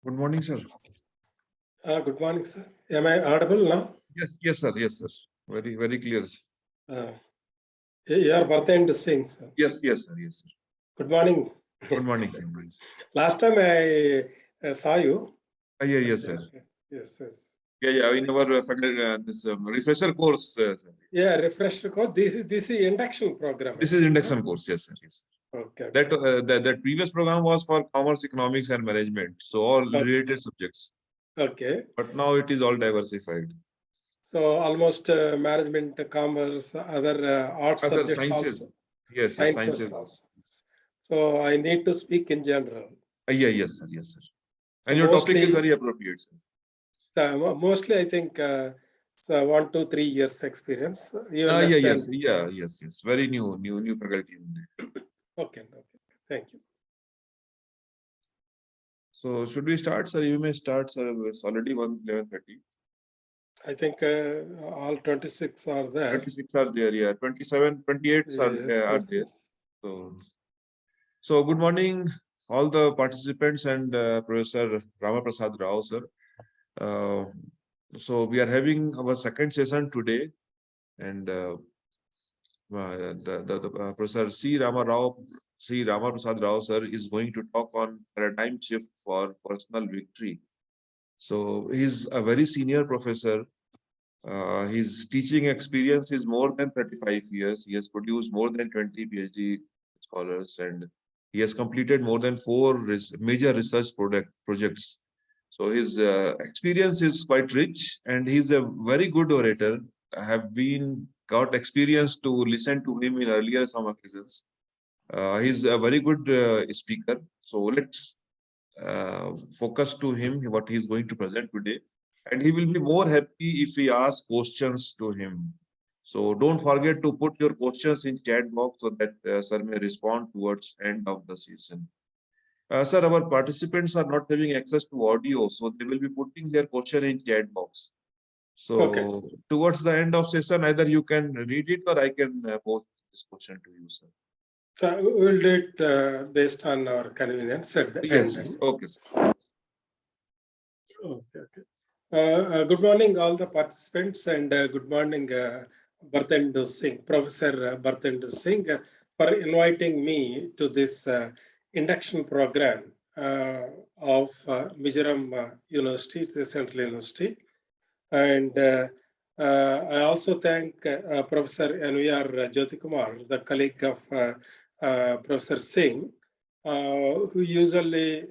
Good morning, sir. Good morning, sir. Am I audible now? Yes, sir. Yes, sir. Very clear. Your birthday and sing, sir. Yes, sir. Yes, sir. Good morning. Good morning, sir. Last time I saw you. Yes, sir. Yes. Yeah. In our this refresher course. Sir. Yeah, refresher course. This is induction program. This is induction course. Yes, sir. Yes. Okay. That previous program was for commerce, economics, and management. So all related subjects. Okay. But now it is all diversified. So almost management, commerce, other arts Other subjects sciences. also. Yes, Sciences also. So I need to speak in general. Yes, sir. So and your topic is very appropriate, sir. Mostly, I think, 1 to 3 years experience. Yes. Very new faculty. Okay. Thank you. So should we start, sir? You may start, sir. It's already 11:30. I think all 26 are there. 26 are there, yeah. 27, 28 are there. Yes. So good morning, all the participants and Professor Rama Prasada Rao, sir. So we are having our second session today, and Professor C. Rama Prasada Rao, sir, is going to talk on paradigm shift for personal victory. So he's a very senior professor. His teaching experience is more than 35 years. He has produced more than 20 PhD scholars, and he has completed more than 4 major research projects. So his experience is quite rich, and he's a very good orator. I have got experience to listen to him in earlier some occasions. He's a very good speaker. So let's focus to him what he is going to present today, and he will be more happy if we ask questions to him. So don't forget to put your questions in chat box so that sir may respond towards end of the session. Sir, our participants are not having access to audio, so they will be putting their question in chat box. So towards the end of session, either you can read it or I can post this question to you, sir. So we will do it based on our convenience. Yes. Okay, sir. Okay. Good morning, all the participants, and good morning, Barthendu Singh, Professor Barthendu Singh, for inviting me to this induction program of Mizoram University, it's a central university. And I also thank Professor NVR Jyotikumar, the colleague of Professor Singh, who usually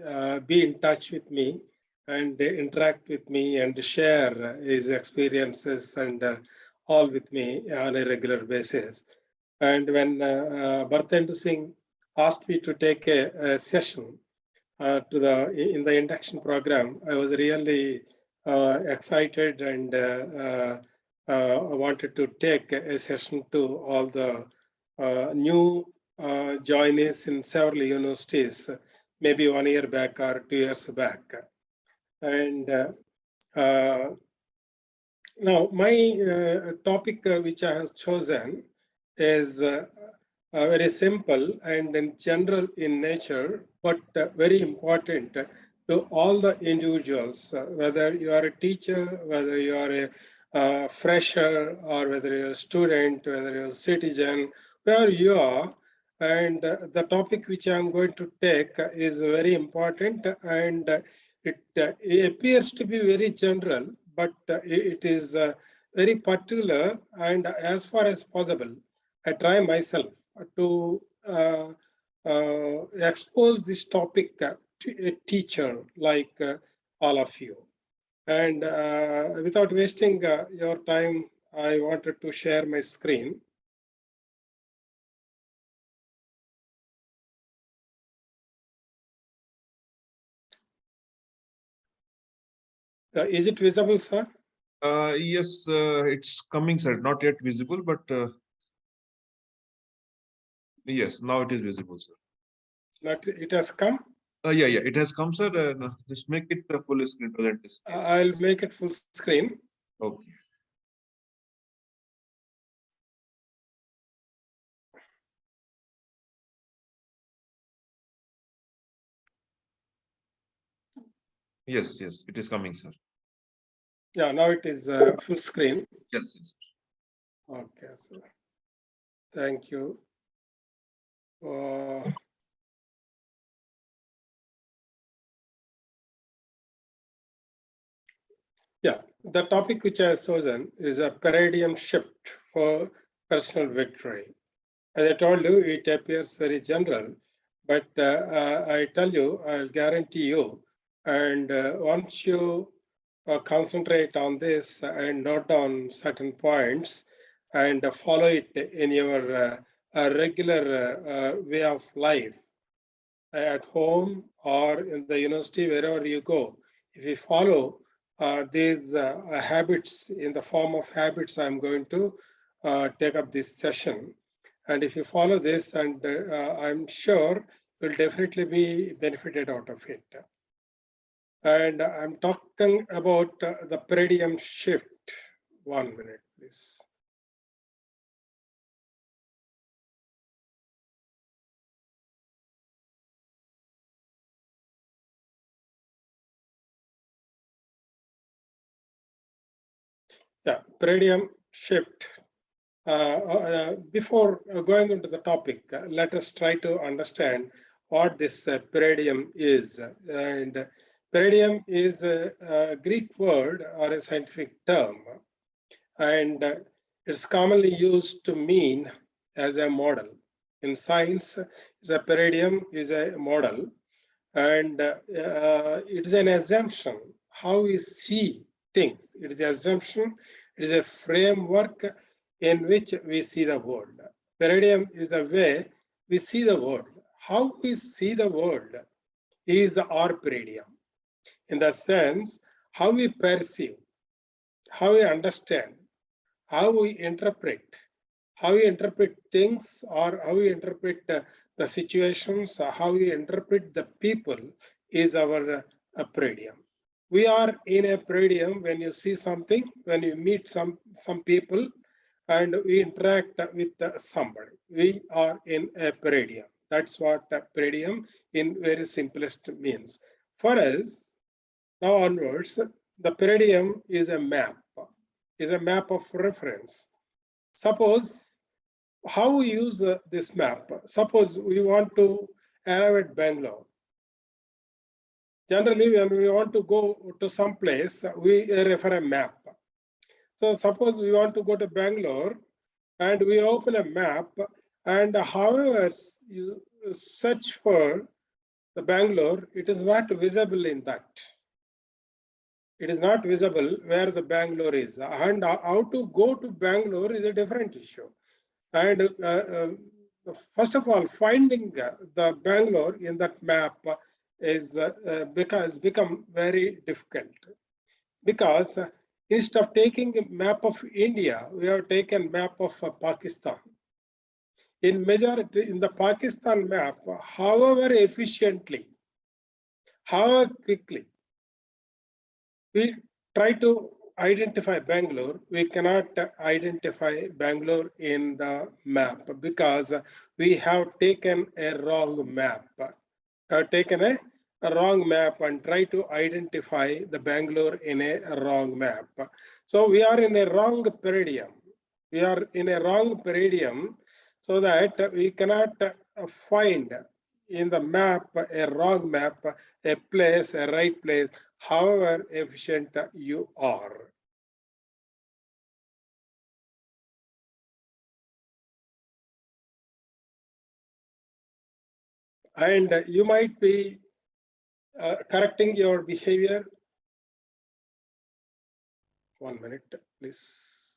be in touch with me and interact with me and share his experiences and all with me on a regular basis. And when Barthendu Singh asked me to take a session in the induction program, I was really excited and wanted to take a session to all the new joinees in several universities, maybe 1 year back or 2 years back. And now my topic which I have chosen is very simple and in general in nature, but very important to all the individuals, whether you are a teacher, whether you are a fresher, or whether you're a student, whether you're a citizen, wherever you are. And the topic which I'm going to take is very important, and it appears to be very general, but it is very particular, and as far as possible, I try myself to expose this topic to a teacher like all of you. And without wasting your time, I wanted to share my screen. Is it visible, sir? Yes, it's coming, sir. Not yet visible, but yes, now it is visible, sir. It has come? Yeah, it has come, sir. Just make it a full screen present. I'll make it full screen. Okay. Yes, yes, it is coming, sir. Yeah, now it is full screen. Yes, yes. Okay, so thank you. Uh, yeah, the topic which I have chosen is a paradigm shift for personal victory. As I told you, it appears very general, but I tell you, I'll guarantee you, and once you concentrate on this and note down certain points and follow it in your regular way of life, at home or in the university, wherever you go, if you follow these habits in the form of habits, I'm going to take up this session. And if you follow this, and I'm sure you'll definitely be benefited out of it. And I'm talking about the paradigm shift. 1 minute, please. Yeah, paradigm shift. Before going into the topic, let us try to understand what this paradigm is. And paradigm is a Greek word or a scientific term, and it's commonly used to mean as a model. In science, is a paradigm is a model, and it's an assumption how we see things. It is an assumption, it is a framework in which we see the world. Paradigm is the way we see the world. How we see the world is our paradigm, in the sense how we perceive, how we understand, how we interpret things, or how we interpret the situations, how we interpret the people is our paradigm. We are in a paradigm when you see something, when you meet some people, and we interact with somebody. We are in a paradigm. That's what a paradigm in very simplest means. For us, now onwards, the paradigm is a map of reference. Suppose how we use this map. Suppose we want to arrive at Bangalore. Generally, when we want to go to some place, we refer a map. So suppose we want to go to Bangalore and we open a map, and however you search for the Bangalore, it is not visible in that. It is not visible where the Bangalore is. And how to go to Bangalore is a different issue. And first of all, finding the Bangalore in that map is become very difficult, because instead of taking a map of India, we have taken map of Pakistan. In majority, in the Pakistan map, however efficiently, however quickly we try to identify Bangalore, we cannot identify Bangalore in the map, because we have taken a wrong map. Taken a wrong map and try to identify the Bangalore in a wrong map. So we are in a wrong paradigm. We are in a wrong paradigm, so that we cannot find in the map, a wrong map, a place, a right place, however efficient you are. And you might be correcting your behavior. 1 minute, please.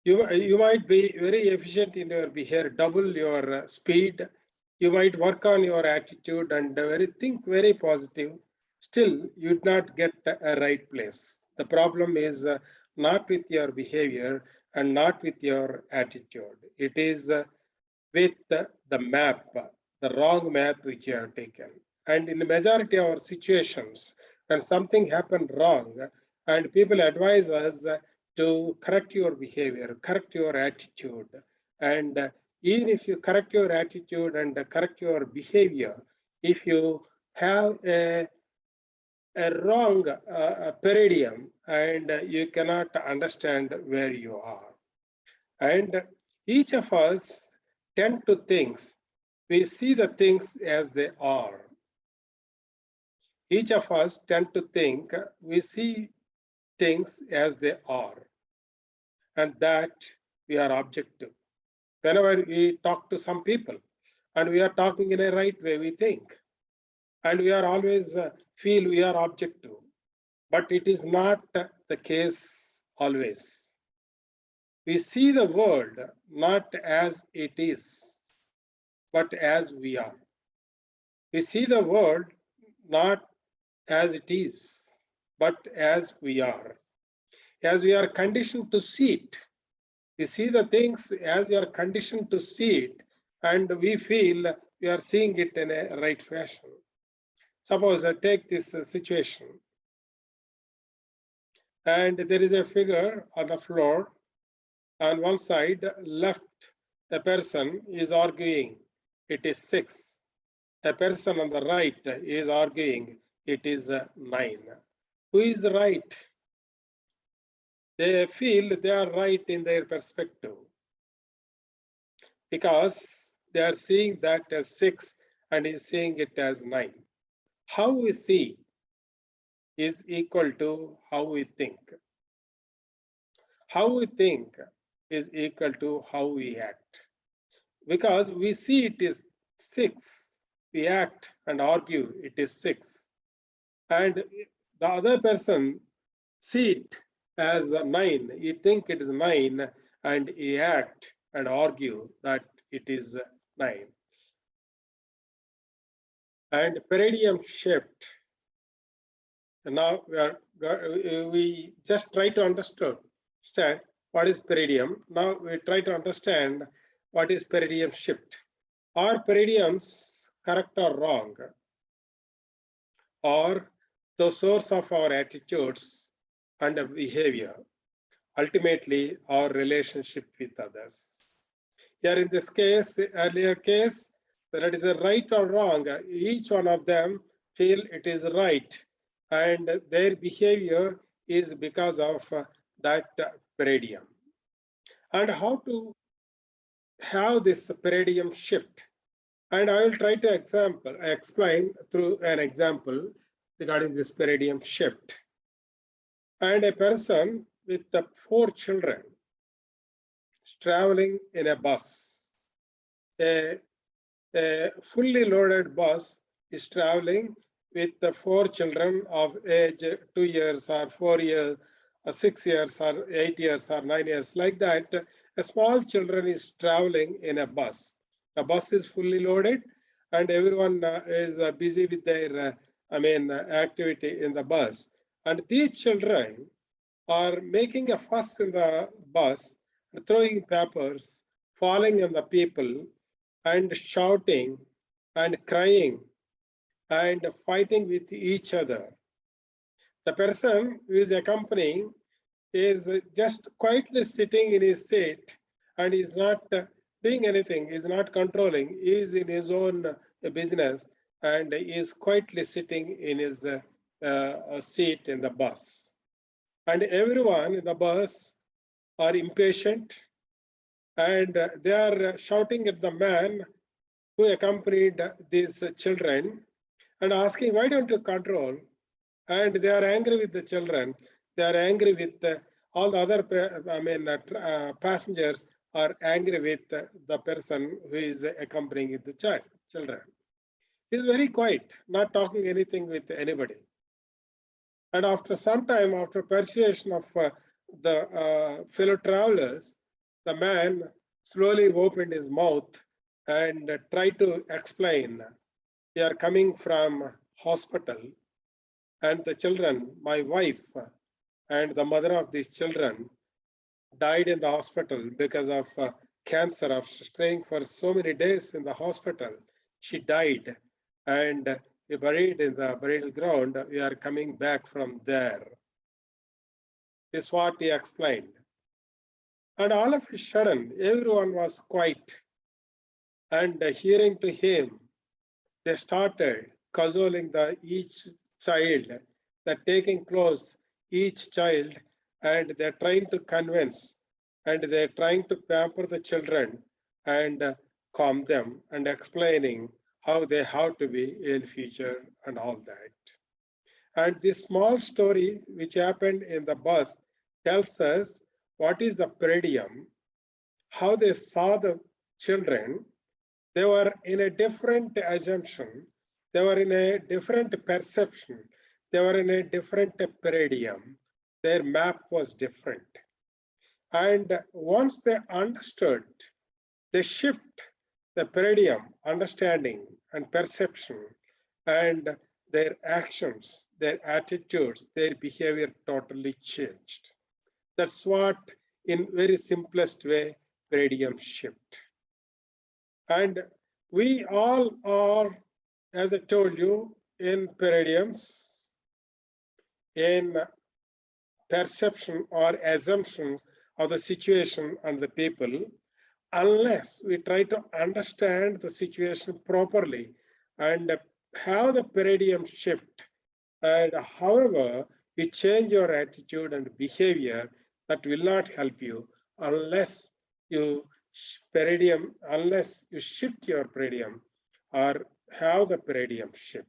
You might be very efficient in your behavior, double your speed. You might work on your attitude and think very positive. Still, you would not get a right place. The problem is not with your behavior and not with your attitude. It is with the map, the wrong map which you have taken. And in the majority of our situations, when something happened wrong, and people advise us to correct your behavior, correct your attitude, And even if you correct your attitude and correct your behavior, if you have a wrong paradigm, and you cannot understand where you are. And each of us tend to think, we see the things as they are. Each of us tend to think we see things as they are, and that we are objective. Whenever we talk to some people and we are talking in a right way, we think, and we are always feel we are objective, but it is not the case always. We see the world not as it is, but as we are. We see the world not as it is, but as we are. As we are conditioned to see it, we see the things as we are conditioned to see it, and we feel we are seeing it in a right fashion. Suppose I take this situation, and there is a figure on the floor. On one side, left, a person is arguing, it is 6. A person on the right is arguing, it is 9. Who is right? They feel they are right in their perspective because they are seeing that as 6 and is seeing it as 9. How we see is equal to how we think. How we think is equal to how we act. Because we see it is 6, we act and argue it is 6. And the other person see it as 9, he think it is 9, and he act and argue that it is 9. And paradigm shift. Now we just try to understand what is paradigm. Now we try to understand what is paradigm shift. Are paradigms correct or wrong? Or the source of our attitudes and behavior, ultimately our relationship with others. Here in this case, the earlier case, whether it is a right or wrong, each one of them feel it is right, and their behavior is because of that paradigm. And how to have this paradigm shift? And I will try to explain through an example regarding this paradigm shift. And a person with 4 children is traveling in a bus. A fully loaded bus is traveling with the 4 children of age 2 years or 4 years or 6 years or 8 years or 9 years, like that. A small children is traveling in a bus. The bus is fully loaded and everyone is busy with their activity in the bus. And these children are making a fuss in the bus, throwing papers, falling on the people, and shouting and crying and fighting with each other. The person who is accompanying is just quietly sitting in his seat and is not doing anything, is not controlling, he is in his own business and is quietly sitting in his seat in the bus. And everyone in the bus are impatient and they are shouting at the man who accompanied these children and asking, why don't you control? And they are angry with the children. They are angry with all the other passengers are angry with the person who is accompanying the children. He is very quiet, not talking anything with anybody. And after some time, after persuasion of the fellow travelers, the man slowly opened his mouth and tried to explain, we are coming from hospital and the children, my wife and the mother of these children died in the hospital because of cancer. After staying for so many days in the hospital, she died and we buried in the burial ground. We are coming back from there. This is what he explained. And all of a sudden, everyone was quiet. And hearing to him, they started cajoling each child, they're taking close each child, and they're trying to convince, and they're trying to pamper the children and calm them and explaining how they have to be in future and all that. And this small story which happened in the bus tells us what is the peridium, how they saw the children. They were in a different assumption, they were in a different perception, they were in a different peridium, their map was different. And once they understood, they shift the peridium, understanding and perception, and their actions, their attitudes, their behavior totally changed. That's what, in very simplest way, peridium shift. And we all are, as I told you, in peridiums, in perception or assumption of the situation and the people, unless we try to understand the situation properly and have the peridium shift. And however, you change your attitude and behavior, that will not help you unless you unless you shift your peridium or have the peridium shift.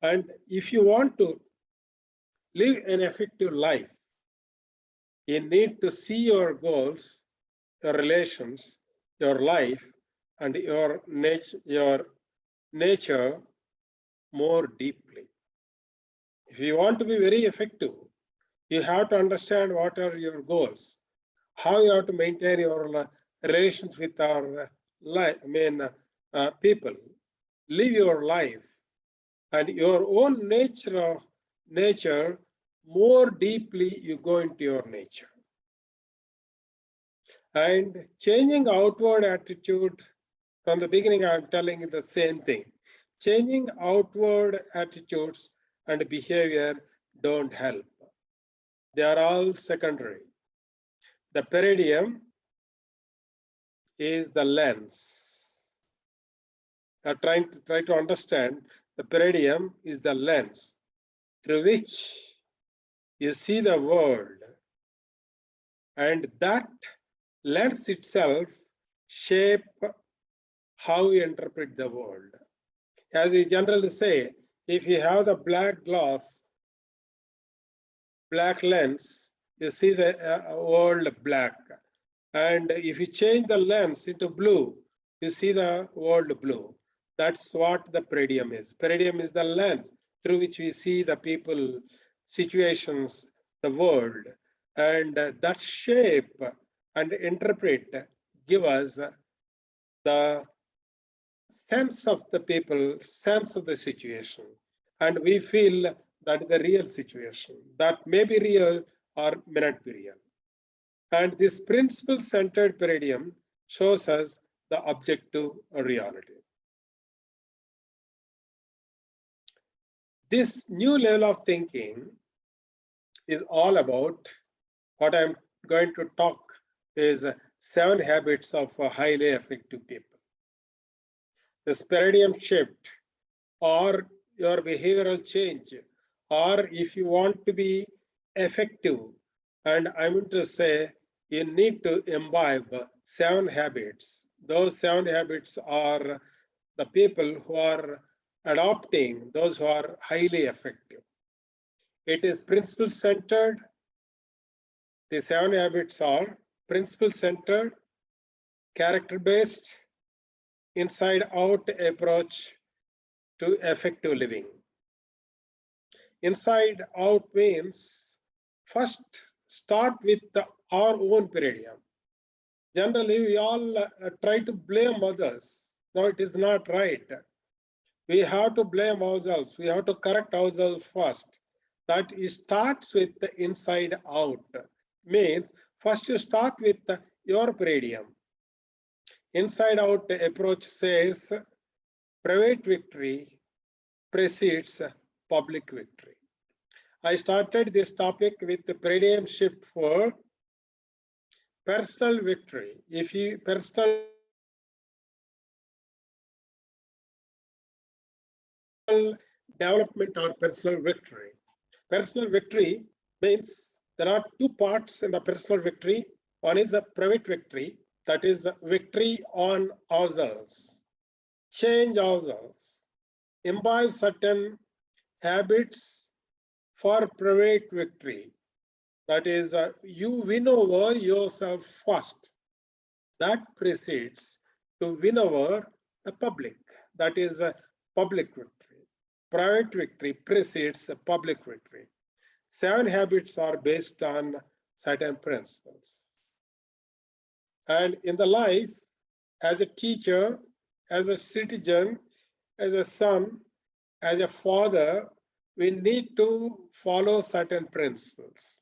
And if you want to live an effective life, you need to see your goals, your relations, your life, and your nature more deeply. If you want to be very effective, you have to understand what are your goals, how you have to maintain your relations with our people, live your life, and your own nature more deeply you go into your nature. And changing outward attitude, from the beginning I'm telling you the same thing. Changing outward attitudes and behavior don't help. They are all secondary. The peridium is the lens. I'm try to understand, the peridium is the lens through which you see the world, and that lens itself shape how you interpret the world. As we generally say, if you have the black glass, black lens, you see the world black. And if you change the lens into blue, you see the world blue. That's what the peridium is. Peridium is the lens through which we see the people, situations, the world. And that shape and interpret give us the sense of the people, sense of the situation. And we feel that is the real situation. That may be real or may not be real. And this principle-centered peridium shows us the objective reality. This new level of thinking is all about what I'm going to talk is 7 habits of highly effective people. This peridium shift or your behavioral change, or if you want to be effective, and I'm going to say you need to imbibe 7 habits. Those 7 habits are the people who are adopting, those who are highly effective. It is principle-centered. The 7 habits are principle-centered, character-based, inside-out approach to effective living. Inside out means first start with our own peridium. Generally, we all try to blame others. No, it is not right. We have to blame ourselves. We have to correct ourselves first. That starts with the inside out. Means first you start with your peridium. Inside out approach says private victory precedes public victory. I started this topic with the peridium shift for personal victory. If you personal development or personal victory. Personal victory means there are two parts in the personal victory. One is a private victory, that is a victory on ourselves, change ourselves, imbibe certain habits for private victory. That is, you win over yourself first. That precedes to win over the public. That is a public victory. Private victory precedes a public victory. 7 habits are based on certain principles. And in the life, as a teacher, as a citizen, as a son, as a father, we need to follow certain principles.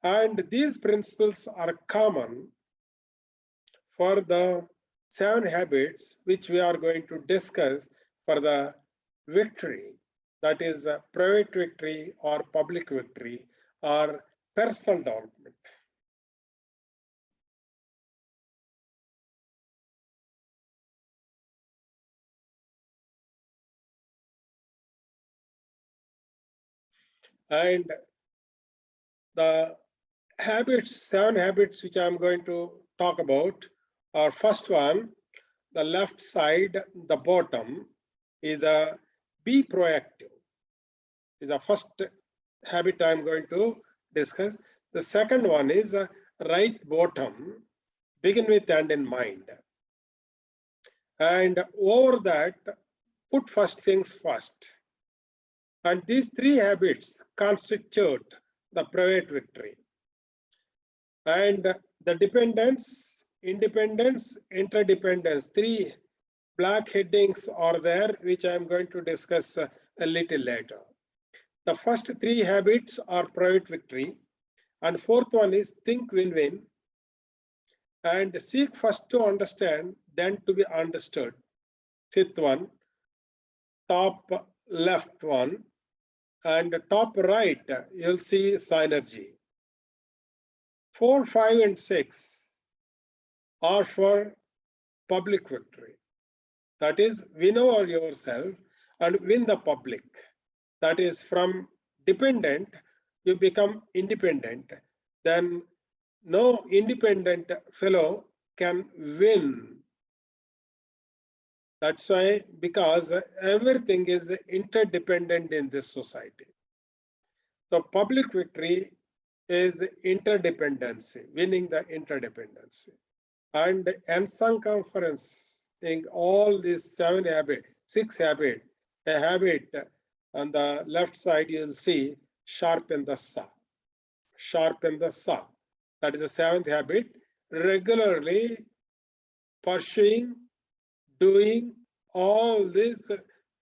And these principles are common for the 7 habits which we are going to discuss for the victory, that is a private victory or public victory or personal development. And the habits, 7 habits which I'm going to talk about are: first one, the left side, the bottom, is a be proactive. Is the first habit I'm going to discuss. The second one is right bottom, begin with and in mind. And over that, put first things first. And these 3 habits constitute the private victory. And the dependence, independence, interdependence, 3 black headings are there, which I'm going to discuss a little later. The first 3 habits are private victory, and fourth one is think win-win, and seek first to understand, then to be understood. Fifth one, top left one, and top right, you'll see synergy. 4, 5, and 6 are for public victory. That is, win over yourself and win the public. That is, from dependent, you become independent. Then no independent fellow can win. That's why, because everything is interdependent in this society. So public victory is interdependency, winning the interdependency. And unsung conference in all these 7 habits, 6 habits, a habit on the left side, you'll see sharpen the saw. Sharpen the saw. That is the 7th habit. Regularly pursuing, doing all these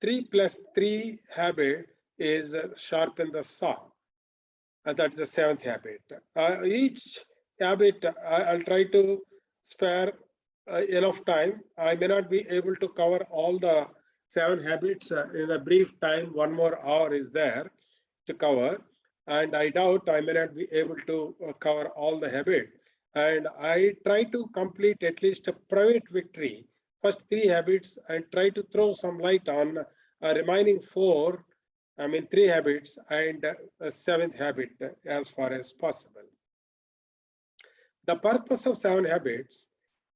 3 plus 3 habit is sharpen the saw. And that's the 7th habit. Each habit, I'll try to spare enough time. I may not be able to cover all the 7 habits in a brief time. 1 more hour is there to cover, and I doubt I may not be able to cover all the habit. And I try to complete at least a private victory, first 3 habits, and try to throw some light on remaining 4, 3 habits, and a 7th habit as far as possible. The purpose of 7 habits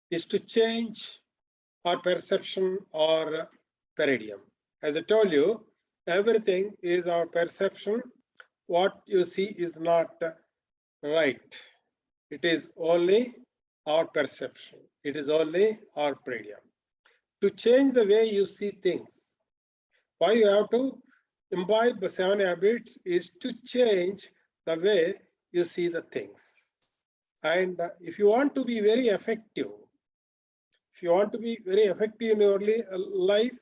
is to change our perception or paradigm. As I told you, everything is our perception. What you see is not right. It is only our perception. It is only our paradigm. To change the way you see things, why you have to imbibe the 7 habits is to change the way you see the things. And if you want to be very effective, if you want to be very effective in your life,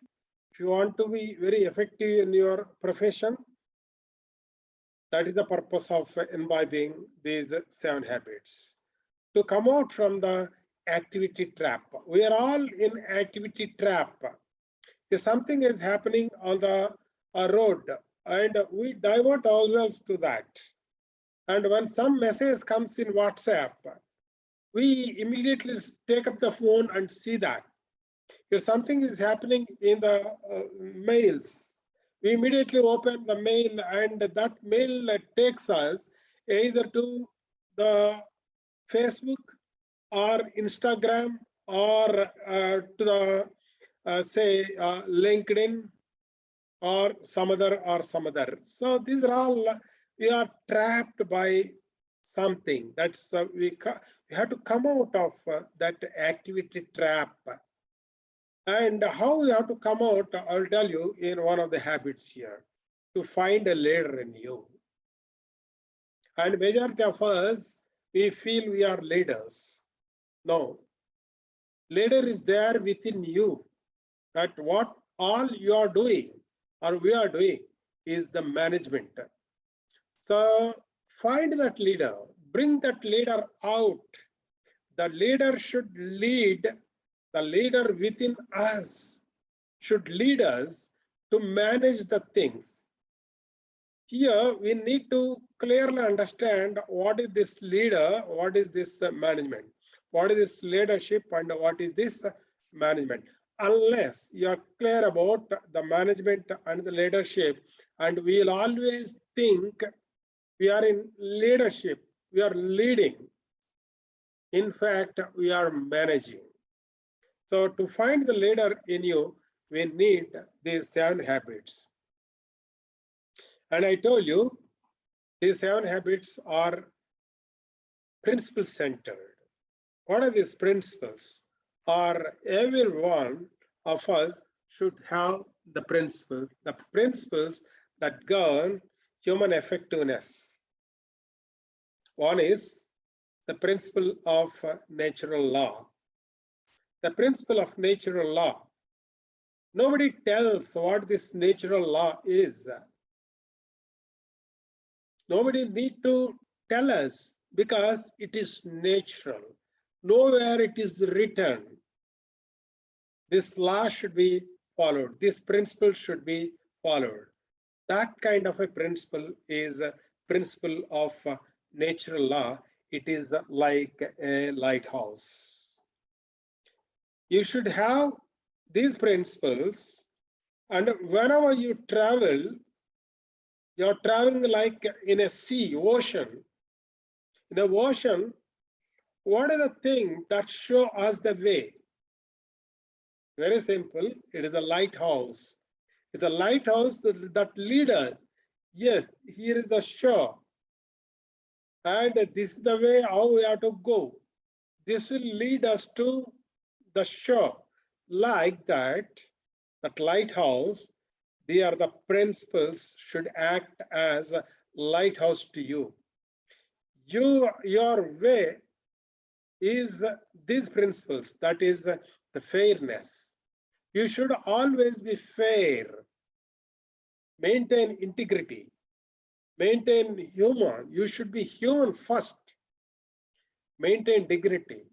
if you want to be very effective in your profession, that is the purpose of imbibing these 7 habits. To come out from the activity trap. We are all in activity trap. If something is happening on the road and we divert ourselves to that, and when some message comes in WhatsApp, we immediately take up the phone and see that. If something is happening in the mails, we immediately open the mail, and that mail takes us either to the Facebook or Instagram or to the say LinkedIn or some other. So these are all, we are trapped by something. That's we have to come out of that activity trap. And how we have to come out, I'll tell you in one of the habits here, to find a leader in you. And majority of us, we feel we are leaders. No, leader is there within you. That what all you are doing or we are doing is the management. So find that leader, bring that leader out. The leader should lead, the leader within us should lead us to manage the things. Here we need to clearly understand what is this leader, what is this management, what is this leadership, and what is this management. Unless you are clear about the management and the leadership, and we will always think we are in leadership, we are leading. In fact, we are managing. So to find the leader in you, we need these 7 habits. And I told you, these 7 habits are principle centered. What are these principles? Or every one of us should have the principles that govern human effectiveness. One is the principle of natural law. The principle of natural law. Nobody tells what this natural law is. Nobody need to tell us because it is natural. Nowhere it is written. This law should be followed. This principle should be followed. That kind of a principle is a principle of natural law. It is like a lighthouse. You should have these principles, and whenever you travel, you're traveling like in a sea, ocean. In the ocean, what is the thing that show us the way? Very simple, it is a lighthouse. It's a lighthouse that leads us. Yes, here is the shore. And this is the way how we have to go. This will lead us to the shore. Like that lighthouse, they are the principles should act as a lighthouse to you. Your way is these principles, that is the fairness. You should always be fair, maintain integrity, maintain human. You should be human first, maintain dignity,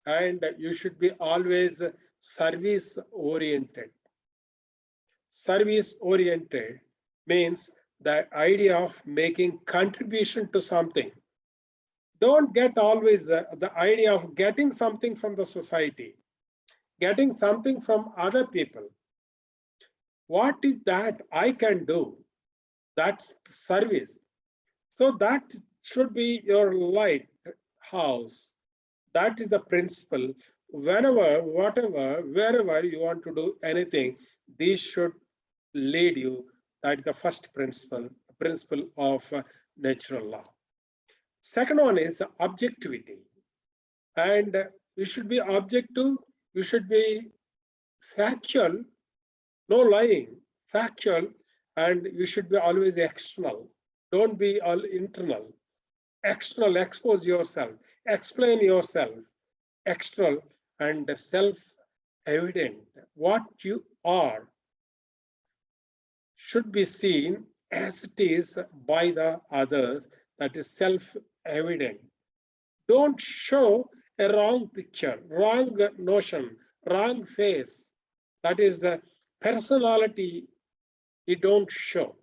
and you should be always service oriented. Service oriented means the idea of making contribution to something. Don't get always the idea of getting something from the society, getting something from other people. What is that I can do? That's service. So that should be your lighthouse. That is the principle. Whenever, whatever, wherever you want to do anything, these should lead you. That's the first principle, the principle of natural law. Second one is objectivity. And you should be objective, you should be factual, no lying, factual, and you should be always external. Don't be all internal. External, expose yourself, explain yourself, external and self-evident. What you are should be seen as it is by the others, that is self-evident. Don't show a wrong picture, wrong notion, wrong face. That is the personality you don't show.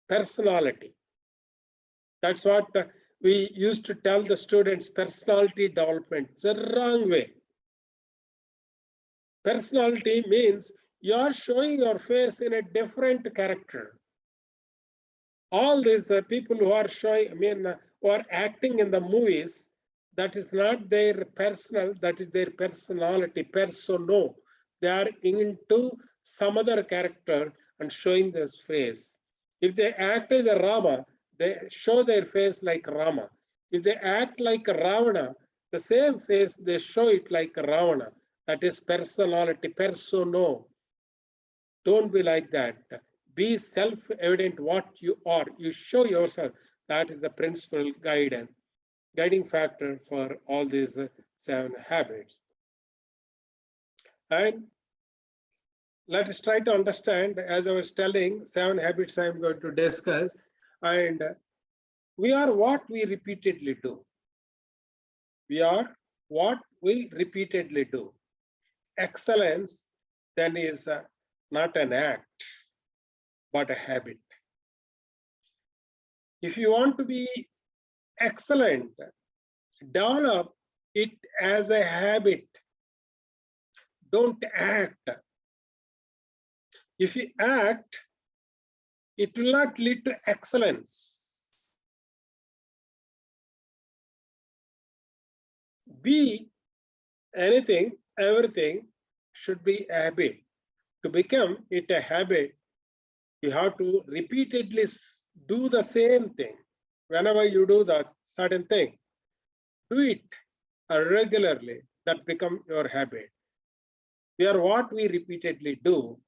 Personality. That's what we used to tell the students personality development. It's a wrong way. Personality means you are showing your face in a different character. All these people who are showing, who are acting in the movies, that is not their personal, that is their personality, persona. They are into some other character and showing their face. If they act as a Rama, they show their face like Rama. If they act like Ravana, the same face, they show it like Ravana. That is personality, persona. Don't be like that. Be self-evident what you are. You show yourself. That is the principal guiding factor for all these 7 habits. And let us try to understand, as I was telling, 7 habits I am going to discuss. And we are what we repeatedly do. We are what we repeatedly do. Excellence then is not an act, but a habit. If you want to be excellent, develop it as a habit. Don't act. If you act, it will not lead to excellence. Be anything, everything should be a habit. To become it a habit, you have to repeatedly do the same thing. Whenever you do that certain thing, do it regularly. That become your habit. We are what we repeatedly do.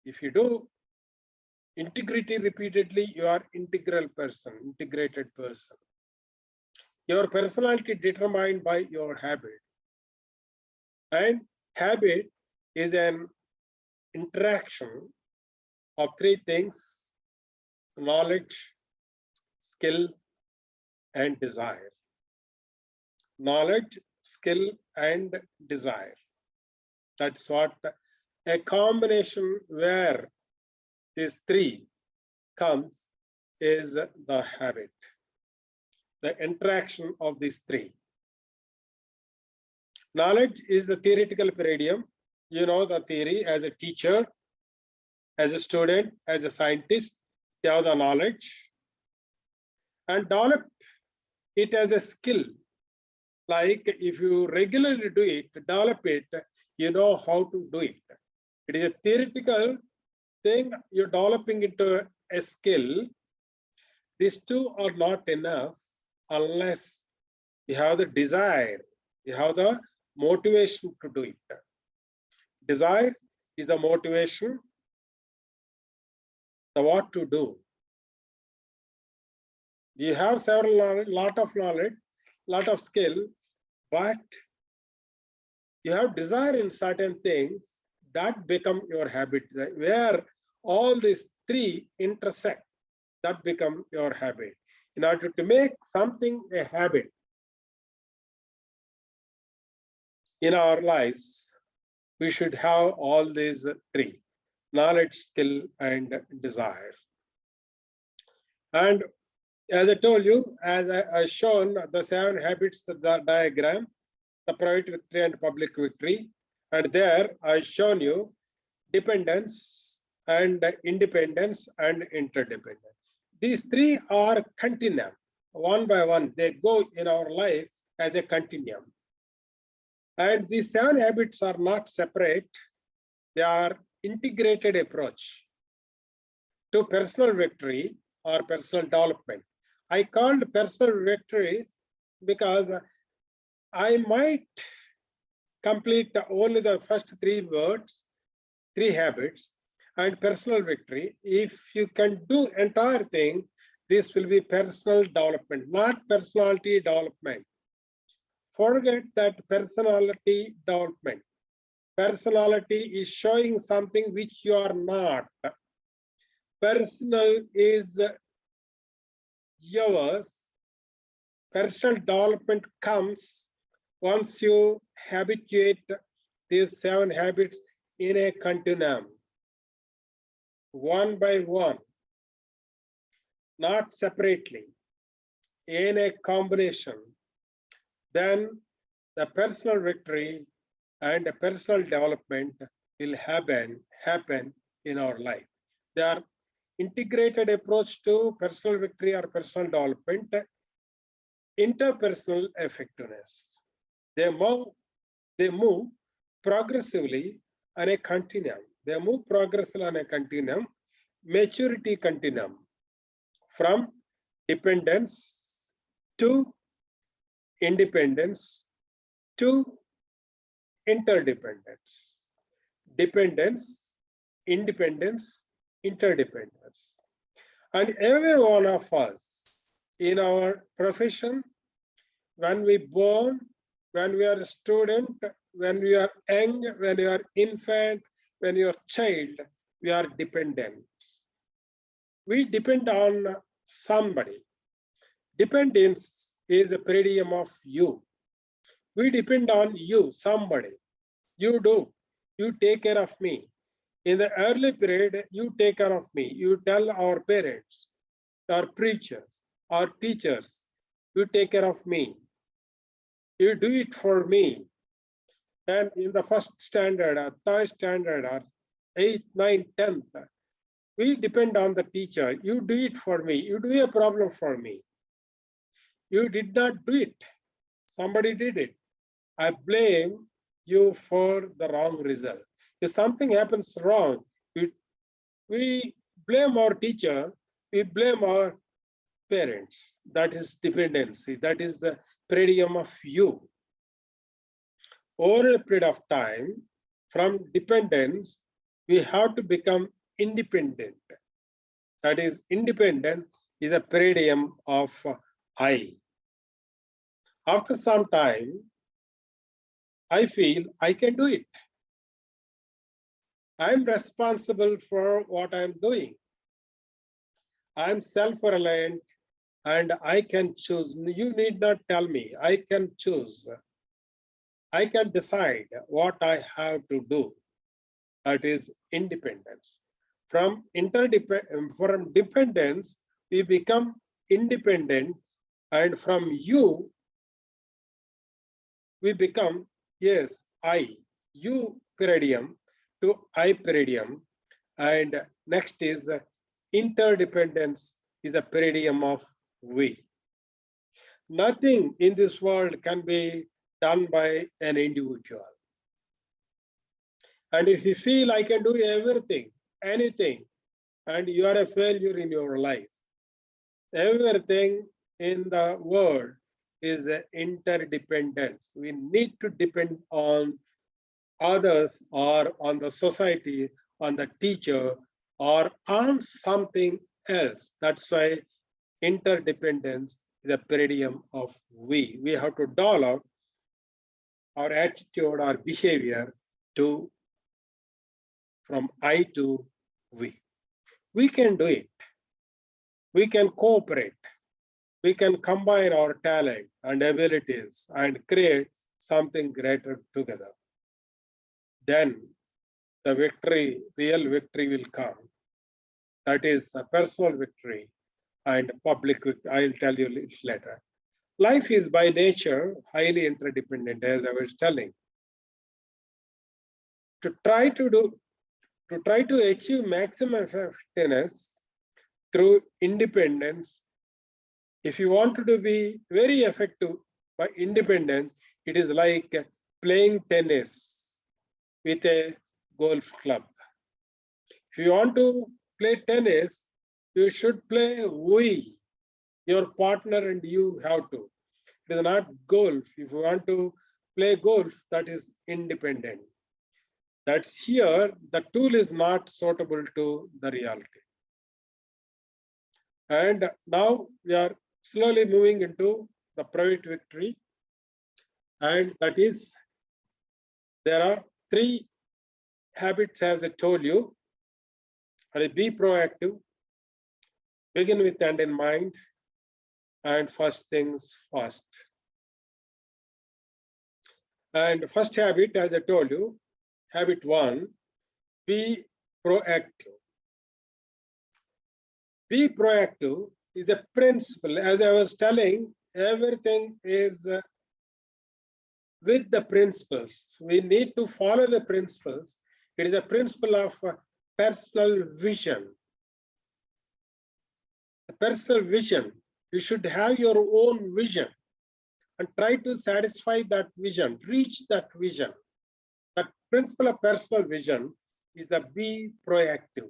If you do integrity repeatedly, you are integral person, integrated person. Your personality determined by your habit. And habit is an interaction of 3 things: knowledge, skill, and desire. Knowledge, skill, and desire. That's what a combination where these 3 comes is the habit. The interaction of these 3. Knowledge is the theoretical paradigm. You know the theory as a teacher, as a student, as a scientist, you have the knowledge. And develop it as a skill. Like if you regularly do it, develop it, you know how to do it. It is a theoretical thing, you're developing into a skill. These 2 are not enough unless you have the desire, you have the motivation to do it. Desire is the motivation, the what to do. You have several knowledge, lot of skill, but you have desire in certain things that become your habit, where all these 3 intersect, that become your habit. In order to make something a habit in our lives, we should have all these 3: knowledge, skill, and desire. And as I told you, as I shown the 7 habits, the diagram, the private victory and public victory, and there I shown you dependence and independence and interdependence. These 3 are continuum, one by one. They go in our life as a continuum. And these 7 habits are not separate. They are integrated approach to personal victory or personal development. I called personal victory because I might complete only the first 3 words, 3 habits, and personal victory. If you can do entire thing, this will be personal development, not personality development. Forget that personality development. Personality is showing something which you are not. Personal is yours. Personal development comes once you habituate these 7 habits in a continuum, one by one, not separately. in a combination, then the personal victory and the personal development will happen in our life. They are integrated approach to personal victory or personal development, interpersonal effectiveness. They move progressively on a continuum. They move progressively on a continuum, maturity continuum, from dependence to independence to interdependence. Dependence, independence, interdependence. And every one of us in our profession, when we born, when we are a student, when we are young, when you are infant, when you are child, we are dependent. We depend on somebody. Dependence is a paradigm of you. We depend on you, somebody. You do. You take care of me. In the early period, you take care of me. You tell our parents, our preachers, our teachers, you take care of me. You do it for me. And in the first standard, or third standard, or 8th, 9th, 10th, we depend on the teacher. You do it for me. You do a problem for me. You did not do it. Somebody did it. I blame you for the wrong result. If something happens wrong, we blame our teacher, we blame our parents. That is dependency. That is the paradigm of you. Over a period of time, from dependence, we have to become independent. That is, independent is a paradigm of I. After some time, I feel I can do it. I'm responsible for what I'm doing. I'm self-reliant and I can choose. You need not tell me. I can choose. I can decide what I have to do. That is independence. From dependence, we become independent, and from you, we become, yes, I, you peridium to I peridium, and next is interdependence is the peridium of we. Nothing in this world can be done by an individual. And if you feel I can do everything, anything, and you are a failure in your life, everything in the world is interdependence. We need to depend on others or on the society, on the teacher, or on something else. That's why interdependence is a paradigm of we. We have to develop our attitude, our behavior to from I to we. We can do it. We can cooperate. We can combine our talent and abilities and create something greater together. Then the victory, real victory will come. That is a personal victory and public victory. I'll tell you later. Life is by nature highly interdependent, as I was telling. To try to achieve maximum effectiveness through independence, if you want to be very effective by independent, it is like playing tennis with a golf club. If you want to play tennis, you should play we, your partner and you have to. It is not golf. If you want to play golf, that is independent. That's here, the tool is not suitable to the reality. And now we are slowly moving into the private victory. And that is, there are 3 habits, as I told you. Be proactive, begin with end in mind, and first things first. And first habit, as I told you, habit 1, be proactive. Be proactive is a principle. As I was telling, everything is with the principles. We need to follow the principles. It is a principle of personal vision. A personal vision. You should have your own vision and try to satisfy that vision, reach that vision. That principle of personal vision is the be proactive.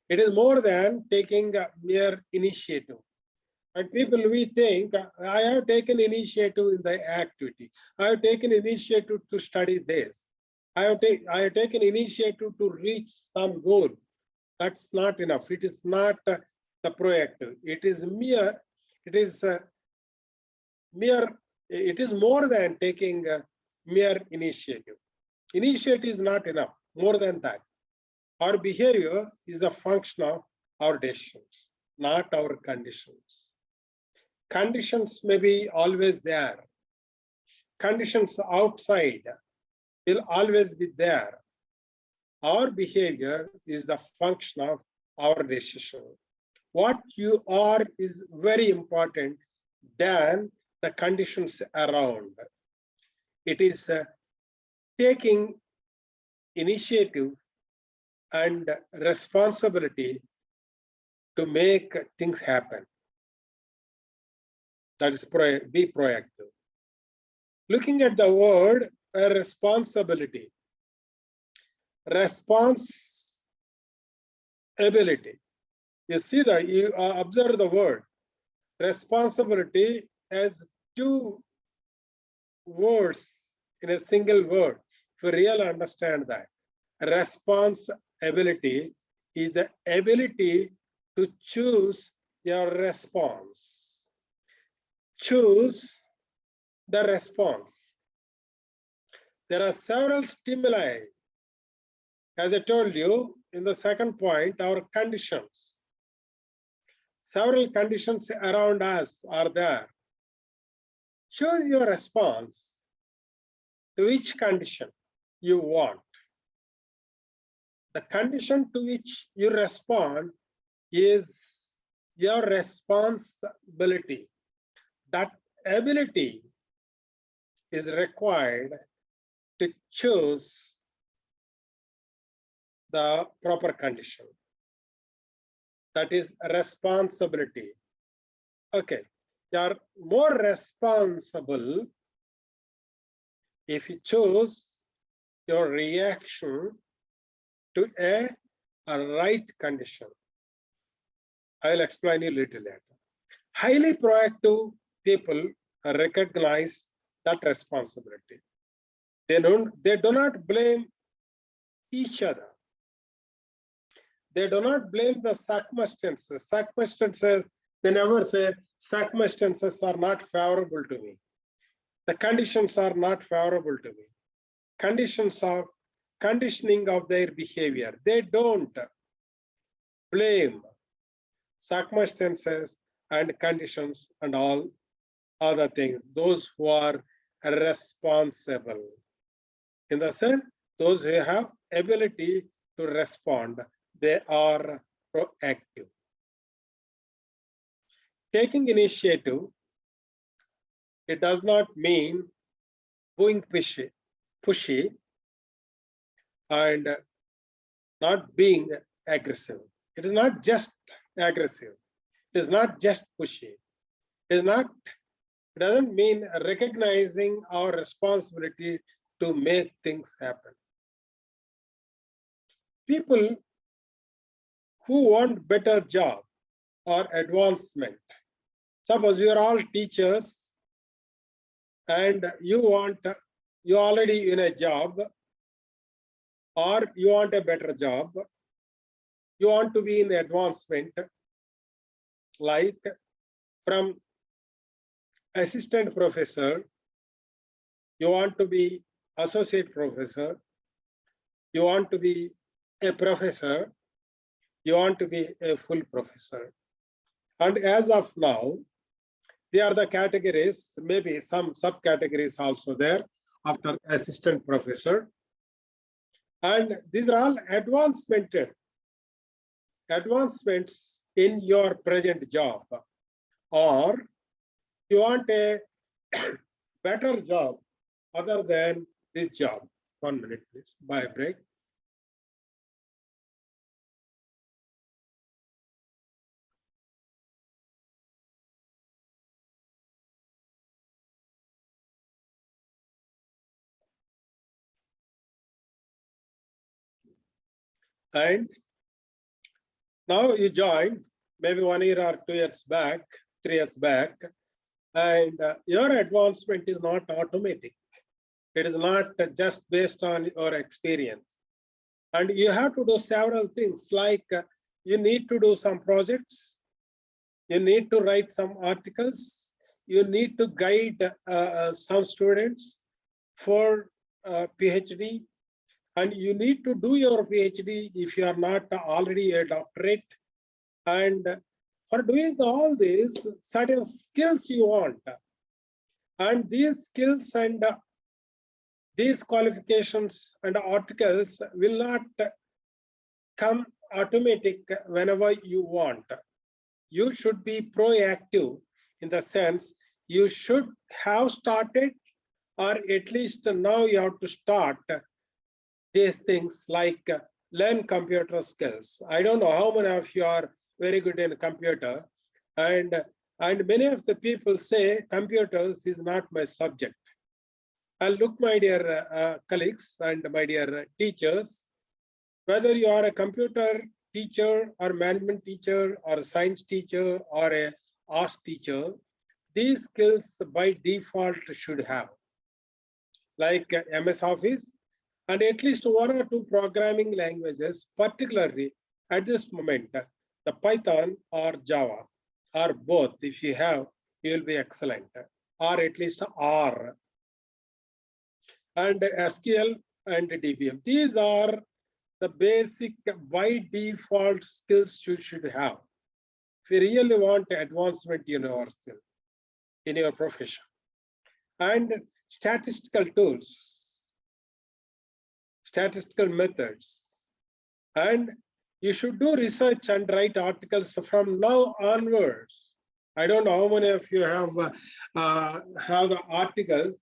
It is more than taking a mere initiative. And people, we think, I have taken initiative in the activity. I have taken initiative to study this. I have taken initiative to reach some goal. That's not enough. It is not the proactive. It is mere, it is more than taking a mere initiative. Initiative is not enough, more than that. Our behavior is the function of our decisions, not our conditions. Conditions may be always there. Conditions outside will always be there. Our behavior is the function of our decision. What you are is very important than the conditions around. It is taking initiative and responsibility to make things happen. That is be proactive. Looking at the word responsibility, responsibility. You see that you observe the word responsibility as two words in a single word. If you really understand that, responsibility is the ability to choose your response. Choose the response. There are several stimuli. As I told you in the second point, our conditions. Several conditions around us are there. Choose your response to which condition you want. The condition to which you respond is your responsibility. That ability is required to choose the proper condition. That is responsibility. Okay, you are more responsible if you choose your reaction to a right condition. I will explain you a little later. Highly proactive people recognize that responsibility. They do not blame each other. They do not blame the circumstances. Circumstances, they never say circumstances are not favorable to me. The conditions are not favorable to me. Conditions are conditioning of their behavior. They don't blame circumstances and conditions and all other things. Those who are responsible. In the sense, those who have ability to respond, they are proactive. Taking initiative, it does not mean being pushy and not being aggressive. It is not just aggressive. It is not just pushy. It doesn't mean recognizing our responsibility to make things happen. People who want better job or advancement. Suppose you are all teachers and you already in a job, or you want a better job, you want to be in advancement, like from assistant professor, you want to be associate professor, you want to be a professor, you want to be a full professor. And as of now, they are the categories, maybe some subcategories also there after assistant professor. And these are all advancements in your present job, or you want a better job other than this job. 1 minute, please. Buy a break. And now you joined maybe 1 year or 2 years back, 3 years back, and your advancement is not automatic. It is not just based on your experience. And you have to do several things, like you need to do some projects, you need to write some articles, you need to guide some students for PhD, and you need to do your PhD if you are not already a doctorate. And for doing all this, certain skills you want. And these skills and these qualifications and articles will not come automatic whenever you want. You should be proactive in the sense you should have started, or at least now you have to start these things, like learn computer skills. I don't know how many of you are very good in computer, and many of the people say computers is not my subject. And look, my dear colleagues and my dear teachers, whether you are a computer teacher or management teacher or a science teacher or a arts teacher, these skills by default should have, like MS Office, and at least 1 or 2 programming languages, particularly at this moment, the Python or Java, or both. If you have, you will be excellent, or at least R, and SQL and DBM. These are the basic by default skills you should have if you really want advancement in your profession. And statistical tools, statistical methods, and you should do research and write articles from now onwards. I don't know how many of you have the article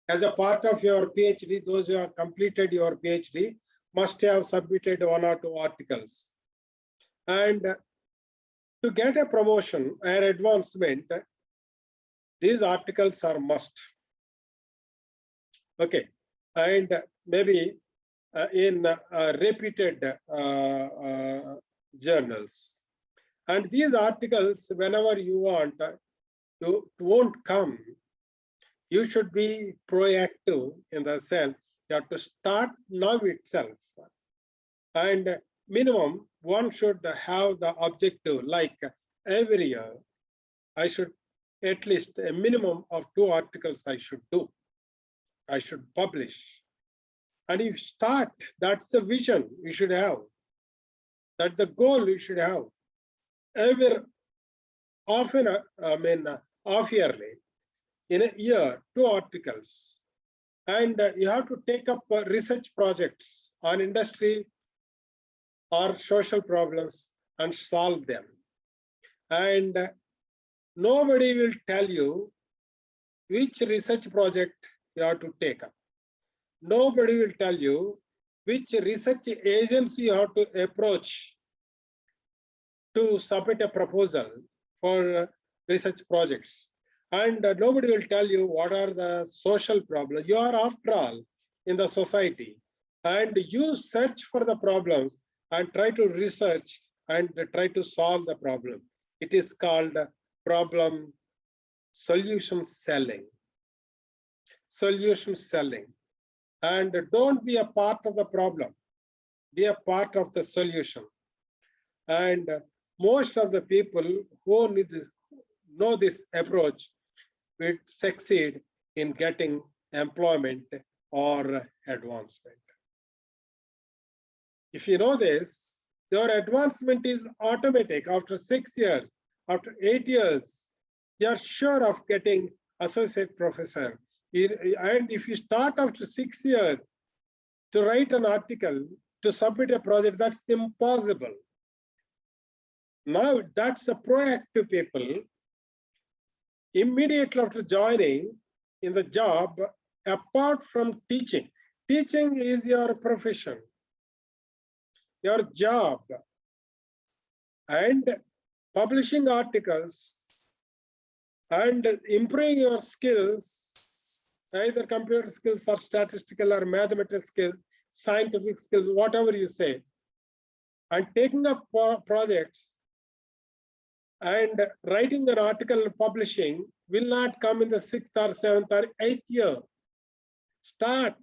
as a part of your PhD. Those who have completed your PhD must have submitted 1 or 2 articles. And to get a promotion or advancement, these articles are must. Okay, and maybe in repeated journals. And these articles, whenever you want, you won't come. You should be proactive in the sense you have to start now itself. And minimum, one should have the objective, like every year, I should at least a minimum of 2 articles I should do. I should publish. And if you start, that's the vision you should have. That's the goal you should have. Off yearly, in a year, 2 articles. And you have to take up research projects on industry or social problems and solve them. And nobody will tell you which research project you have to take up. Nobody will tell you which research agency you have to approach to submit a proposal for research projects. And nobody will tell you what are the social problems. You are, after all, in the society, and you search for the problems and try to research and try to solve the problem. It is called problem solution selling. Solution selling. And don't be a part of the problem, be a part of the solution. And most of the people who know this approach will succeed in getting employment or advancement. If you know this, your advancement is automatic. After 6 years, after 8 years, you are sure of getting associate professor. And if you start after 6 years to write an article, to submit a project, that's impossible. Now that's a proactive people. Immediately after joining in the job, apart from teaching, teaching is your profession, your job, and publishing articles and improving your skills, either computer skills or statistical or mathematical skills, scientific skills, whatever you say, and taking up projects and writing an article and publishing will not come in the 6th or 7th or 8th year. Start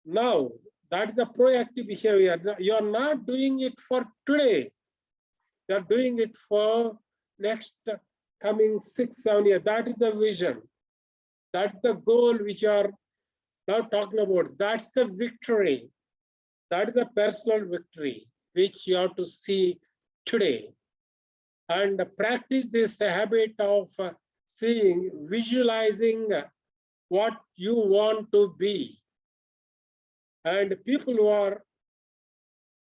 now. That is the proactive behavior. You are not doing it for today. You are doing it for next coming 6-7 years. That is the vision. That's the goal which you are now talking about. That's the victory. That is the personal victory which you have to see today. And practice this habit of seeing, visualizing what you want to be. And people who are,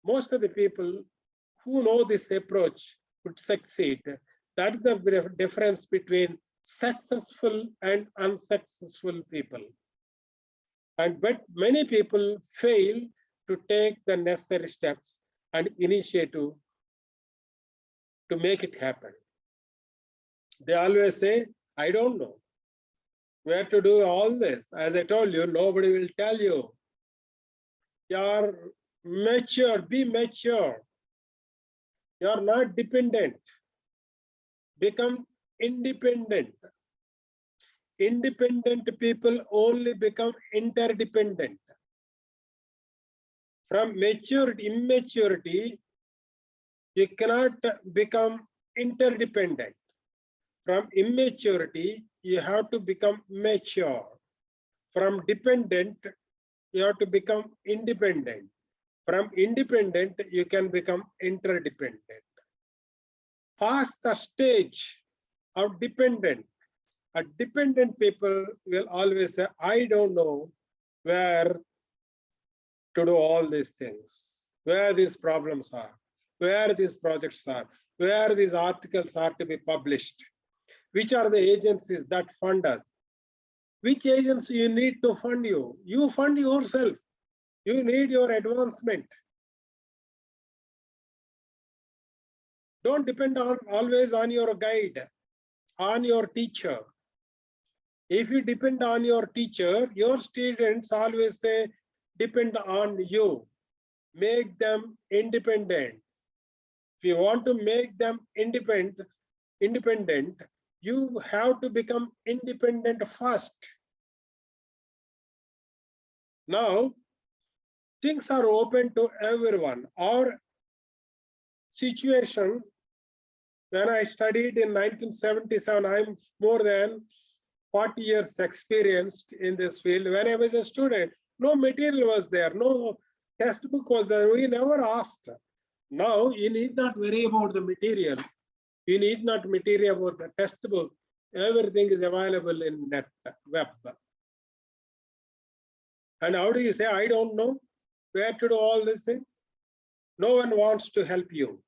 most of the people who know this approach would succeed. That's the difference between successful and unsuccessful people. But many people fail to take the necessary steps and initiative to make it happen. They always say, I don't know where to do all this. As I told you, nobody will tell you. You are mature, be mature. You are not dependent. Become independent. Independent people only become interdependent. From maturity, immaturity, you cannot become interdependent. From immaturity, you have to become mature. From dependent, you have to become independent. From independent, you can become interdependent. Past the stage of dependent, a dependent people will always say, I don't know where to do all these things, where these problems are, where these projects are, where these articles are to be published, which are the agencies that fund us, which agency you need to fund you. You fund yourself. You need your advancement. Don't depend on always on your guide, on your teacher. If you depend on your teacher, your students always say, depend on you. Make them independent. If you want to make them independent, you have to become independent first. Now, things are open to everyone. Our situation, when I studied in 1977, I'm more than 40 years experienced in this field. When I was a student, no material was there, no textbook was there. We never asked. Now, you need not worry about the material. You need not worry about the textbook. Everything is available in net, web. And how do you say, I don't know where to do all this thing? No one wants to help you.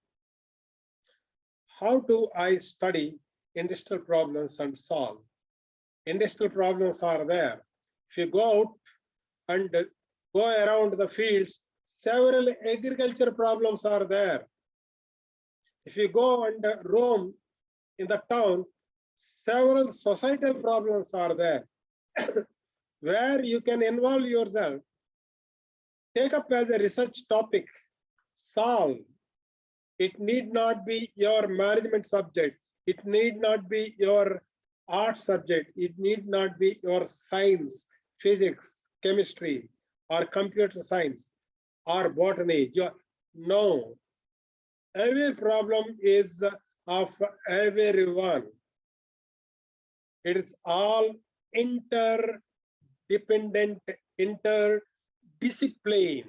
How do I study industrial problems and solve? Industrial problems are there. If you go out and go around the fields, several agriculture problems are there. If you go and roam in the town, several societal problems are there. Where you can involve yourself, take up as a research topic, solve. It need not be your management subject. It need not be your art subject. It need not be your science, physics, chemistry, or computer science, or botany. No. Every problem is of everyone. It is all interdependent, interdiscipline.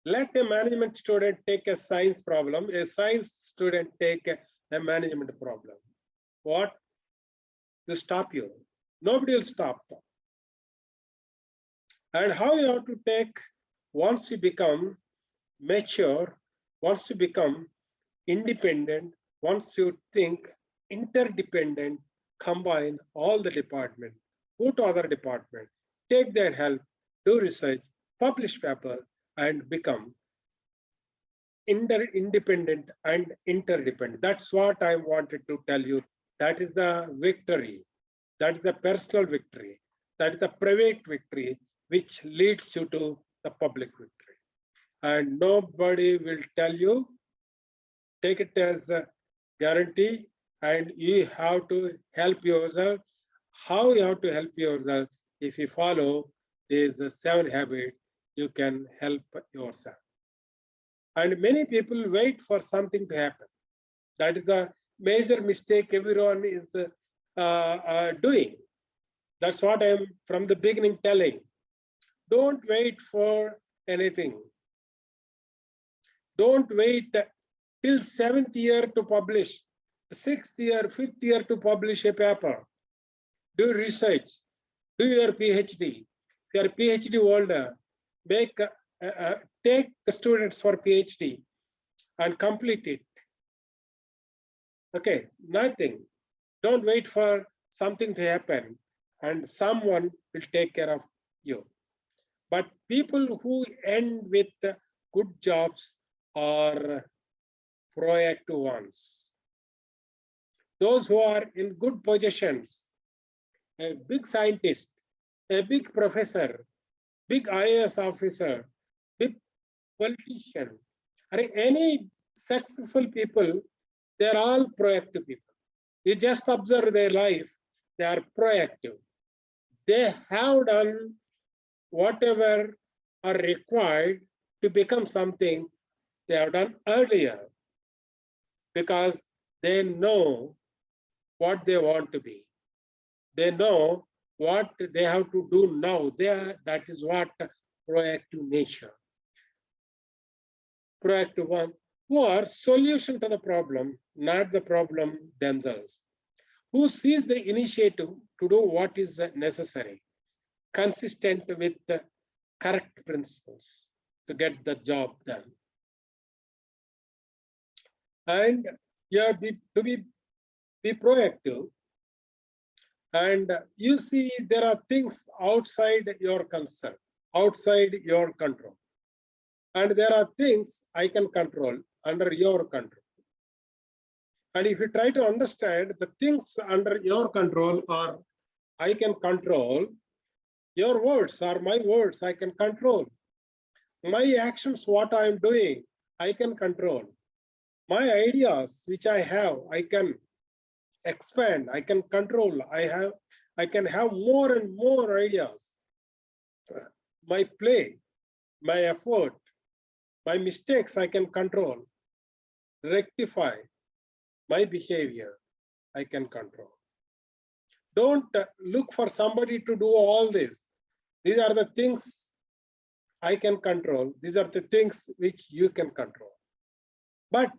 Let a management student take a science problem, a science student take a management problem. What will stop you? Nobody will stop. And how you have to take, once you become mature, wants to become independent, wants to think interdependent, combine all the department, go to other department, take their help, do research, publish paper, and become independent and interdependent. That's what I wanted to tell you. That is the victory. That is the personal victory. That is the private victory, which leads you to the public victory. And nobody will tell you, take it as a guarantee, and you have to help yourself. How you have to help yourself? If you follow these 7 habits, you can help yourself. And many people wait for something to happen. That is the major mistake everyone is doing. That's what I'm from the beginning telling. Don't wait for anything. Don't wait till 7th year to publish, 6th year, 5th year to publish a paper. Do research, do your PhD. If you are a PhD holder, take the students for PhD and complete it. Okay, nothing. Don't wait for something to happen and someone will take care of you. But people who end with good jobs are proactive ones. Those who are in good positions, a big scientist, a big professor, big IAS officer, big politician, or any successful people, they're all proactive people. You just observe their life, they are proactive. They have done whatever are required to become something they have done earlier, because they know what they want to be. They know what they have to do now. That is what proactive nature. Proactive one, who are solution to the problem, not the problem themselves. Who sees the initiative to do what is necessary, consistent with the correct principles to get the job done. And you have to be proactive. And you see, there are things outside your concern, outside your control. And there are things I can control under your control. And if you try to understand the things under your control or I can control, your words are my words, I can control. My actions, what I am doing, I can control. My ideas, which I have, I can expand, I can control, I can have more and more ideas. My play, my effort, my mistakes, I can control, rectify. My behavior, I can control. Don't look for somebody to do all this. These are the things I can control. These are the things which you can control. But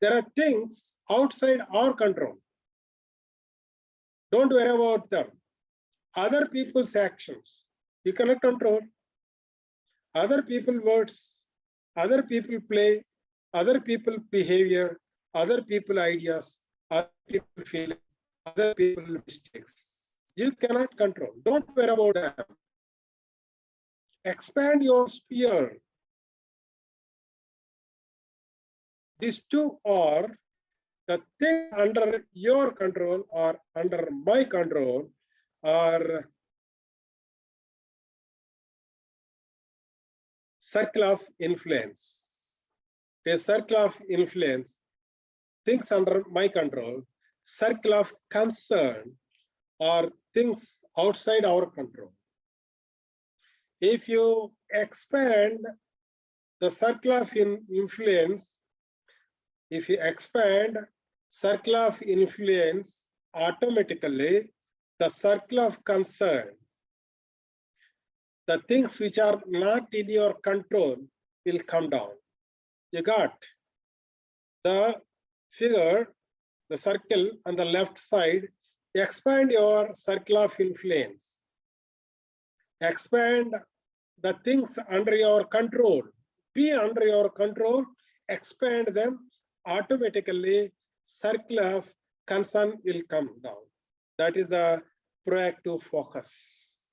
there are things outside our control. Don't worry about them. Other people's actions, you cannot control. Other people's words, other people play, other people behavior, other people ideas, other people feelings, other people mistakes. You cannot control. Don't worry about them. Expand your sphere. These two are the things under your control or under my control are circle of influence. A circle of influence, things under my control, circle of concern are things outside our control. If you expand the circle of influence, if you expand circle of influence, automatically the circle of concern, the things which are not in your control will come down. You got the figure, the circle on the left side, expand your circle of influence. Expand the things under your control. Be under your control, expand them, automatically circle of concern will come down. That is the proactive focus.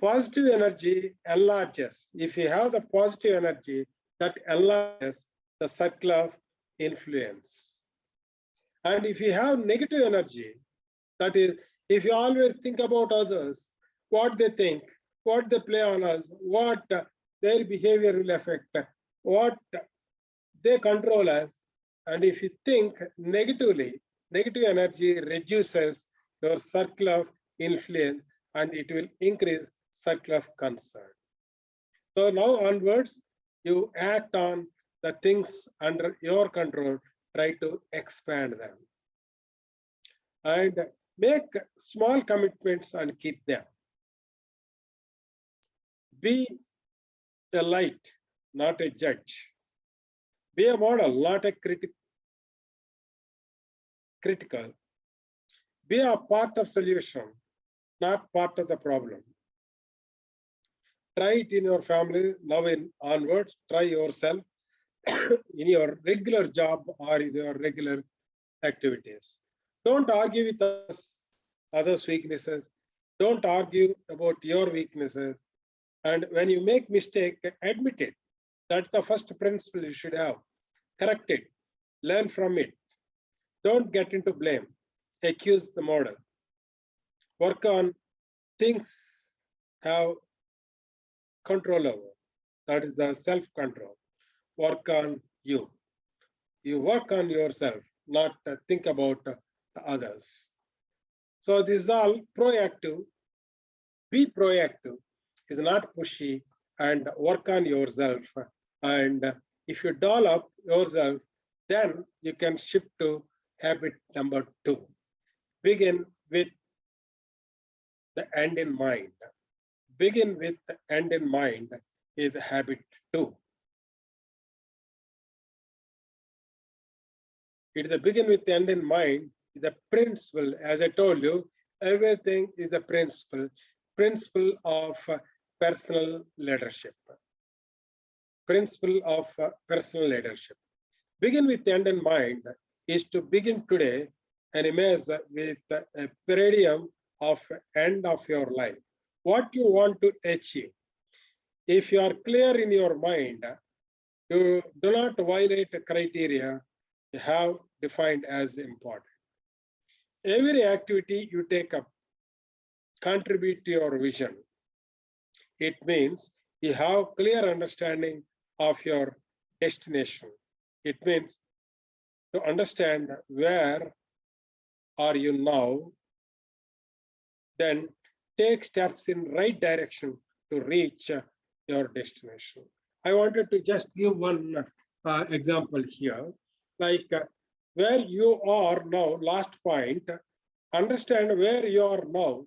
Positive energy enlarges. If you have the positive energy, that enlarges the circle of influence. And if you have negative energy, that is, if you always think about others, what they think, what they play on us, what their behavior will affect, what they control us, and if you think negatively, negative energy reduces your circle of influence and it will increase circle of concern. So now onwards, you act on the things under your control, try to expand them. And make small commitments and keep them. Be a light, not a judge. Be a model, not a critical. Be a part of solution, not part of the problem. Try it in your family, now in onwards, try yourself in your regular job or in your regular activities. Don't argue with others' weaknesses. Don't argue about your weaknesses. And when you make mistake, admit it. That's the first principle you should have. Correct it. Learn from it. Don't get into blame. Accuse the model. Work on things have control over. That is the self-control. Work on you. You work on yourself, not think about the others. So this is all proactive. Be proactive. Is not pushy, and work on yourself. And if you develop yourself, then you can shift to habit number 2. Begin with the end in mind. Begin with the end in mind is habit 2. It is the begin with the end in mind is the principle. As I told you, everything is the principle of personal leadership. Principle of personal leadership. Begin with the end in mind is to begin today and image with a paradigm of end of your life. What you want to achieve. If you are clear in your mind, you do not violate a criteria you have defined as important. Every activity you take up contribute to your vision. It means you have clear understanding of your destination. It means to understand where are you now, then take steps in right direction to reach your destination. I wanted to just give one example here, like where you are now, last point, understand where you are now,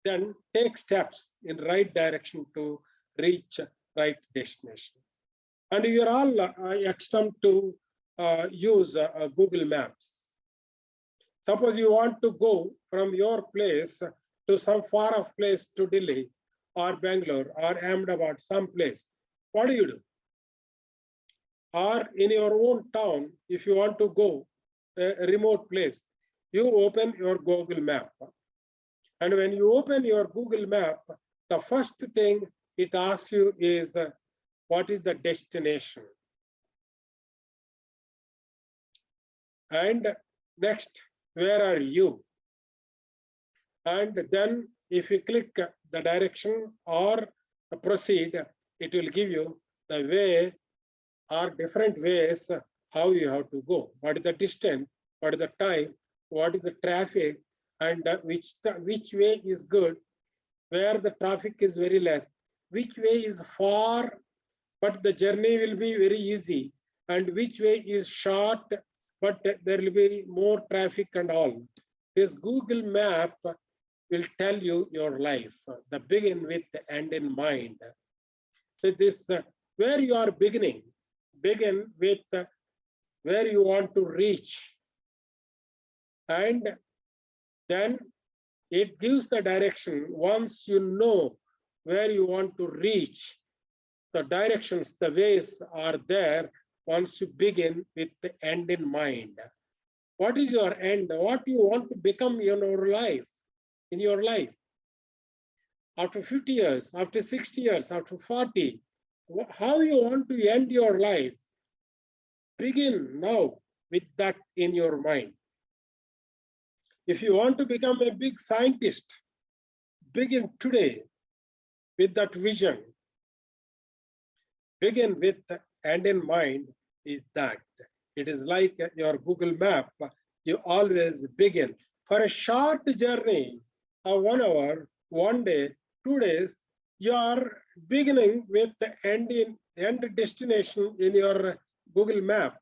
then take steps in right direction to reach right destination. And you are all accustomed to use Google Maps. Suppose you want to go from your place to some far off place to Delhi or Bangalore or Ahmedabad, some place. What do? Or in your own town, if you want to go a remote place, you open your Google Map. And when you open your Google Map, the first thing it asks you is, what is the destination? And next, where are you? And then if you click the direction or proceed, it will give you the way or different ways how you have to go. What is the distance? What is the time? What is the traffic? And which way is good? Where the traffic is very less? Which way is far, but the journey will be very easy? And which way is short, but there will be more traffic and all? This Google Map will tell you your life. The begin with the end in mind. So this where you are beginning, begin with where you want to reach. And then it gives the direction. Once you know where you want to reach, the directions, the ways are there, wants to begin with the end in mind. What is your end? What you want to become in your life? In your life, after 50 years, after 60 years, after 40, how you want to end your life? Begin now with that in your mind. If you want to become a big scientist, begin today with that vision. Begin with the end in mind is that. It is like your Google map. You always begin. For a short journey of 1 hour, 1 day, 2 days, you are beginning with the end destination in your Google map.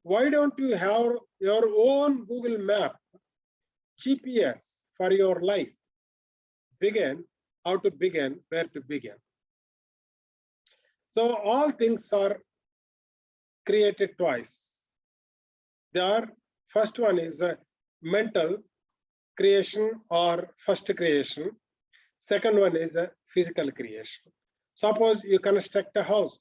Why don't you have your own Google map, GPS for your life? Begin, how to begin, where to begin. So all things are created twice. First one is a mental creation or first creation. Second one is a physical creation. Suppose you construct a house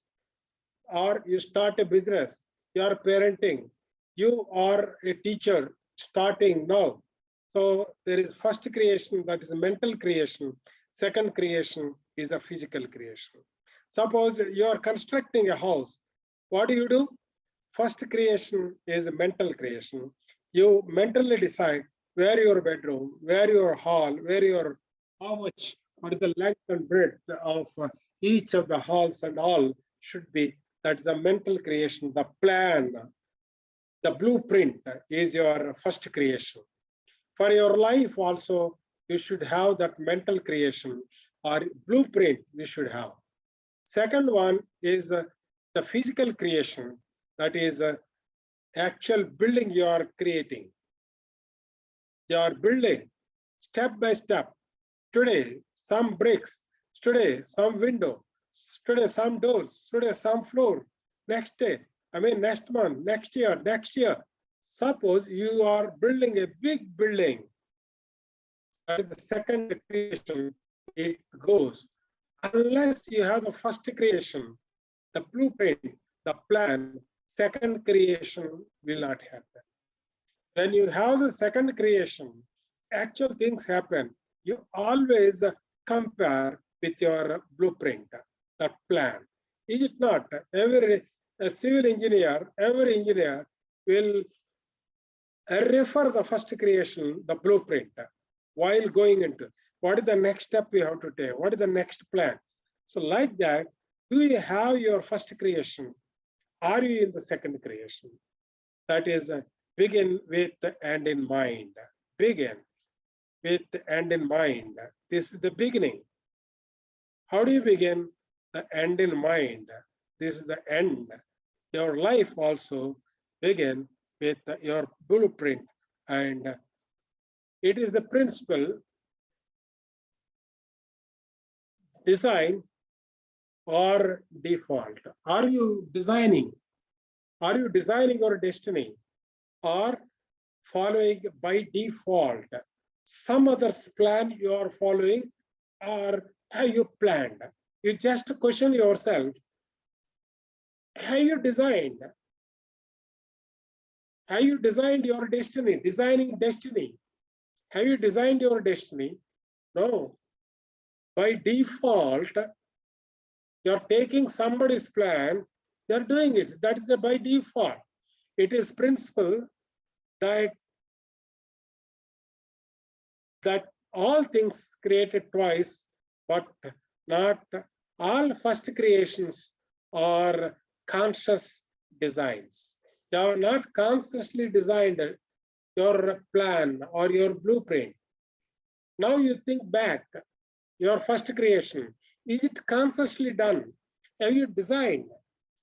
or you start a business, you are parenting, you are a teacher starting now. So there is first creation, that is a mental creation. Second creation is a physical creation. Suppose you are constructing a house, what do? First creation is a mental creation. You mentally decide where your bedroom, where your hall, where your, how much, what is the length and breadth of each of the halls and all should be. That's the mental creation, the plan, the blueprint is your first creation. For your life also, you should have that mental creation or blueprint you should have. Second one is the physical creation, that is actual building you are creating. You are building step by step. Today, some bricks. Today, some window. Today, some doors. Today, some floor. Next day, next month, next year, next year. Suppose you are building a big building. That is the second creation. It goes. Unless you have the first creation, the blueprint, the plan, second creation will not happen. When you have the second creation, actual things happen. You always compare with your blueprint, that plan. Is it not? Every civil engineer, every engineer will refer the first creation, the blueprint, while going into what is the next step you have to take, what is the next plan. So like that, do you have your first creation? Are you in the second creation? That is, begin with the end in mind. Begin with the end in mind. This is the beginning. How do you begin? The end in mind. This is the end. Your life also begin with your blueprint, and it is the principle design or default. Are you designing? Are you designing your destiny or following by default? Some other's plan you are following, or have you planned? You just question yourself. Have you designed? Have you designed your destiny? Designing destiny. Have you designed your destiny? No. By default, you're taking somebody's plan, you're doing it. That is by default. It is principle that all things created twice, but not all first creations are conscious designs. You have not consciously designed your plan or your blueprint. Now you think back, your first creation, is it consciously done? Have you designed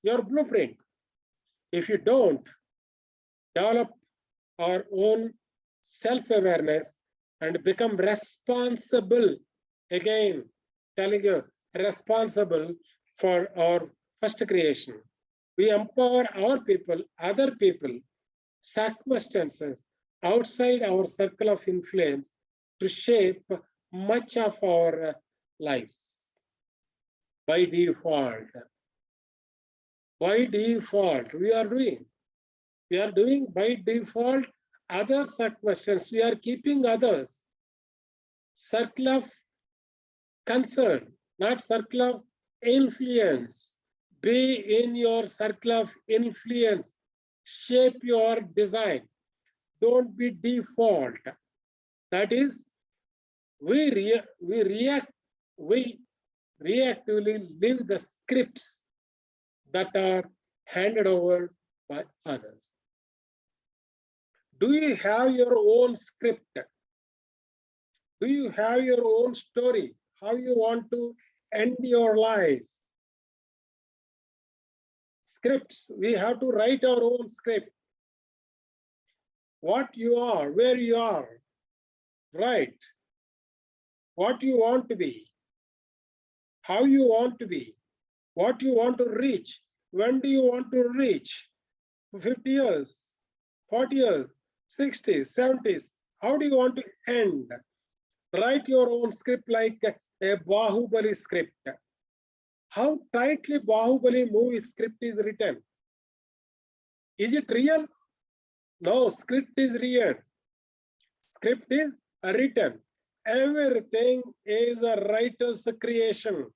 your blueprint? If you don't, develop our own self-awareness and become responsible. Again, telling you, responsible for our first creation. We empower our people, other people, circumstances outside our circle of influence to shape much of our lives by default. By default, we are doing by default other questions. We are keeping others. Circle of concern, not circle of influence. Be in your circle of influence. Shape your design. Don't be default. That is, we reactively live the scripts that are handed over by others. Do you have your own script? Do you have your own story? How you want to end your life? Scripts, we have to write our own script. What you are, where you are, right? What you want to be, how you want to be, what you want to reach, when do you want to reach? 50 years, 40 years, 60s, 70s, how do you want to end? Write your own script like a Bahubali script. How tightly Bahubali movie script is written? Is it real? No, script is real. Script is written. Everything is a writer's creation.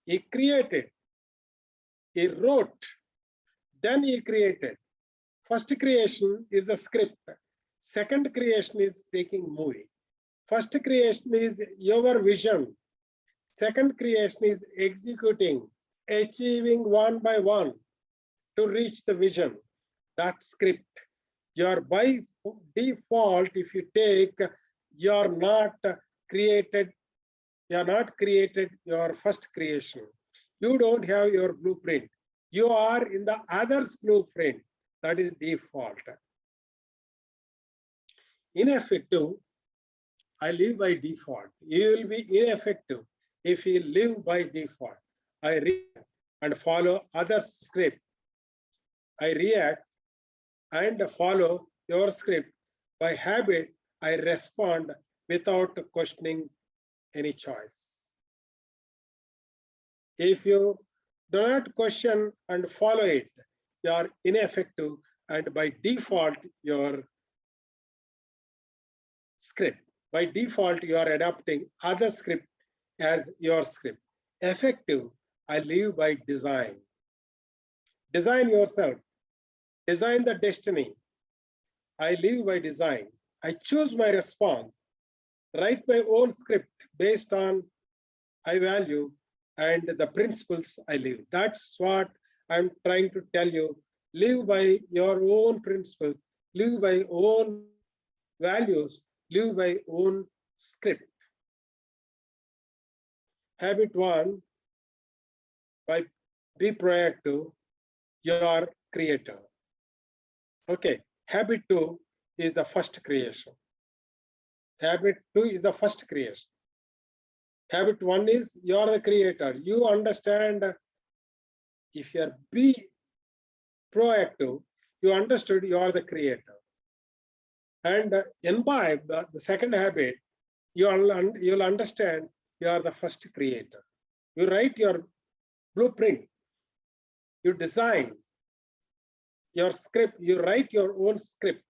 He created, he wrote, then he created. First creation is the script. Second creation is taking movie. First creation is your vision. Second creation is executing, achieving one by one to reach the vision. That script. You're by default, if you take, you're not created your first creation. You don't have your blueprint. You are in the other's blueprint. That is default. Ineffective, I live by default. You will be ineffective if you live by default. I react and follow others' script. I react and follow your script. By habit, I respond without questioning any choice. If you do not question and follow it, you are ineffective, and by default, your script. By default, you are adopting other script as your script. Effective, I live by design. Design yourself. Design the destiny. I live by design. I choose my response. Write my own script based on I value and the principles I live. That's what I'm trying to tell you. Live by your own principles. Live by own values. Live by own script. Habit 1, be proactive, you are creator. Okay, habit 2 is the first creation. Habit 2 is the first creation. Habit 1 is you are the creator. You understand, if you are be proactive, you understood you are the creator. And imbibe the second habit, you'll understand you are the first creator. You write your blueprint, you design your script, you write your own script.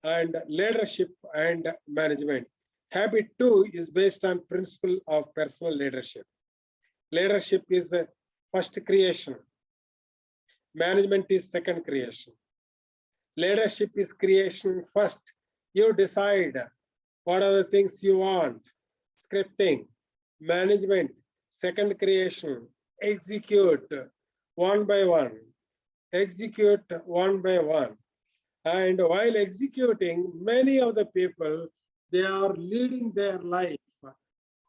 And leadership and management. Habit 2 is based on principle of personal leadership. Leadership is a first creation. Management is second creation. Leadership is creation first. You decide what are the things you want. Scripting, management, second creation. Execute one by one. Execute one by one. And while executing, many of the people, they are leading their life.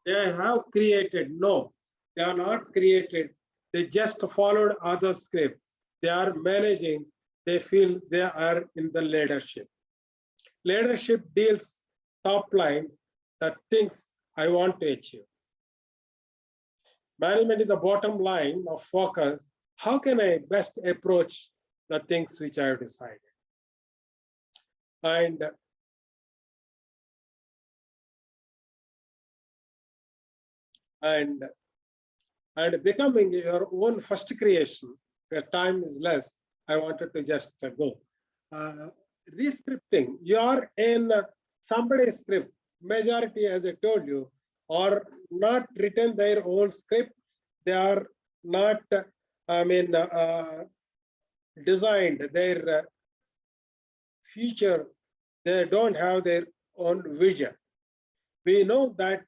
They have created. No, they are not created. They just followed other script. They are managing. They feel they are in the leadership. Leadership deals top line, the things I want to achieve. Management is the bottom line of focus. How can I best approach the things which I have decided? And and becoming your own first creation, where time is less. I wanted to just go. Rescripting, you are in somebody's script. Majority, as I told you, are not written their own script. They are not, designed their future. They don't have their own vision. We know that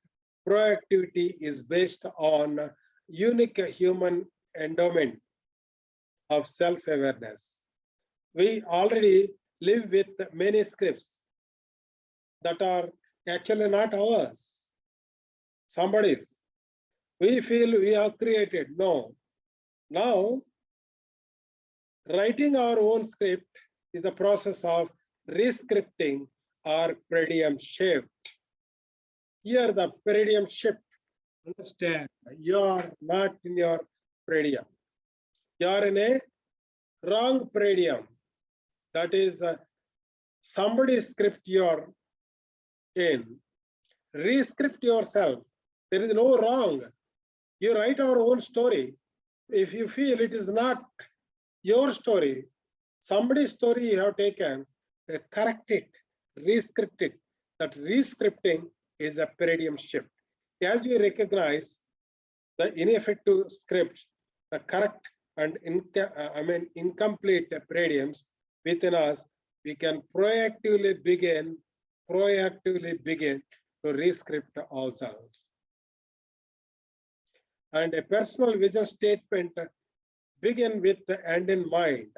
proactivity is based on unique human endowment of self-awareness. We already live with many scripts that are actually not ours, somebody's. We feel we have created. No. Now, writing our own script is the process of rescripting or paradigm shift. Here, the paradigm shift. Understand, you are not in your paradigm. You are in a wrong paradigm. That is somebody's script you are in. Rescript yourself. There is no wrong. You write our own story. If you feel it is not your story, somebody's story you have taken, correct it, rescript it. That rescripting is a paradigm shift. As we recognize the ineffective scripts, the correct and incomplete paradigms within us, we can proactively begin to rescript ourselves. And a personal vision statement begin with the end in mind.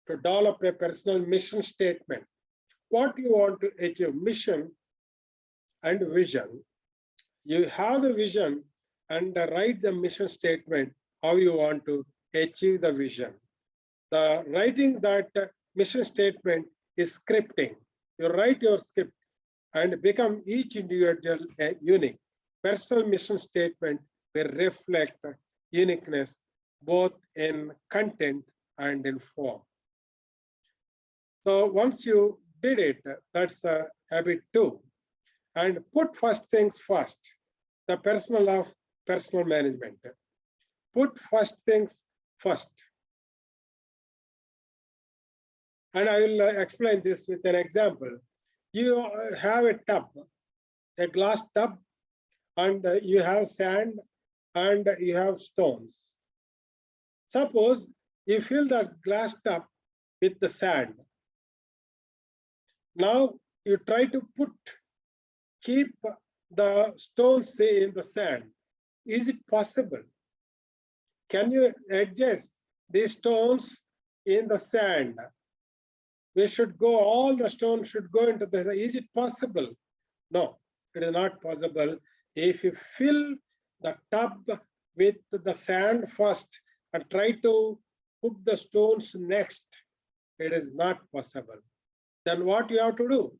To develop a personal mission statement, what you want to achieve, mission and vision. You have the vision and write the mission statement, how you want to achieve the vision. The writing that mission statement is scripting. You write your script and become each individual unique. Personal mission statement will reflect uniqueness both in content and in form. So once you did it, that's a habit 2. And put first things first, the personal management. Put first things first. And I will explain this with an example. You have a tub, a glass tub, and you have sand and you have stones. Suppose you fill that glass tub with the sand. Now you try to keep the stones in the sand. Is it possible? Can you adjust these stones in the sand? All the stones should go into the, is it possible? No, it is not possible. If you fill the tub with the sand first and try to put the stones next, it is not possible. Then what you have to do?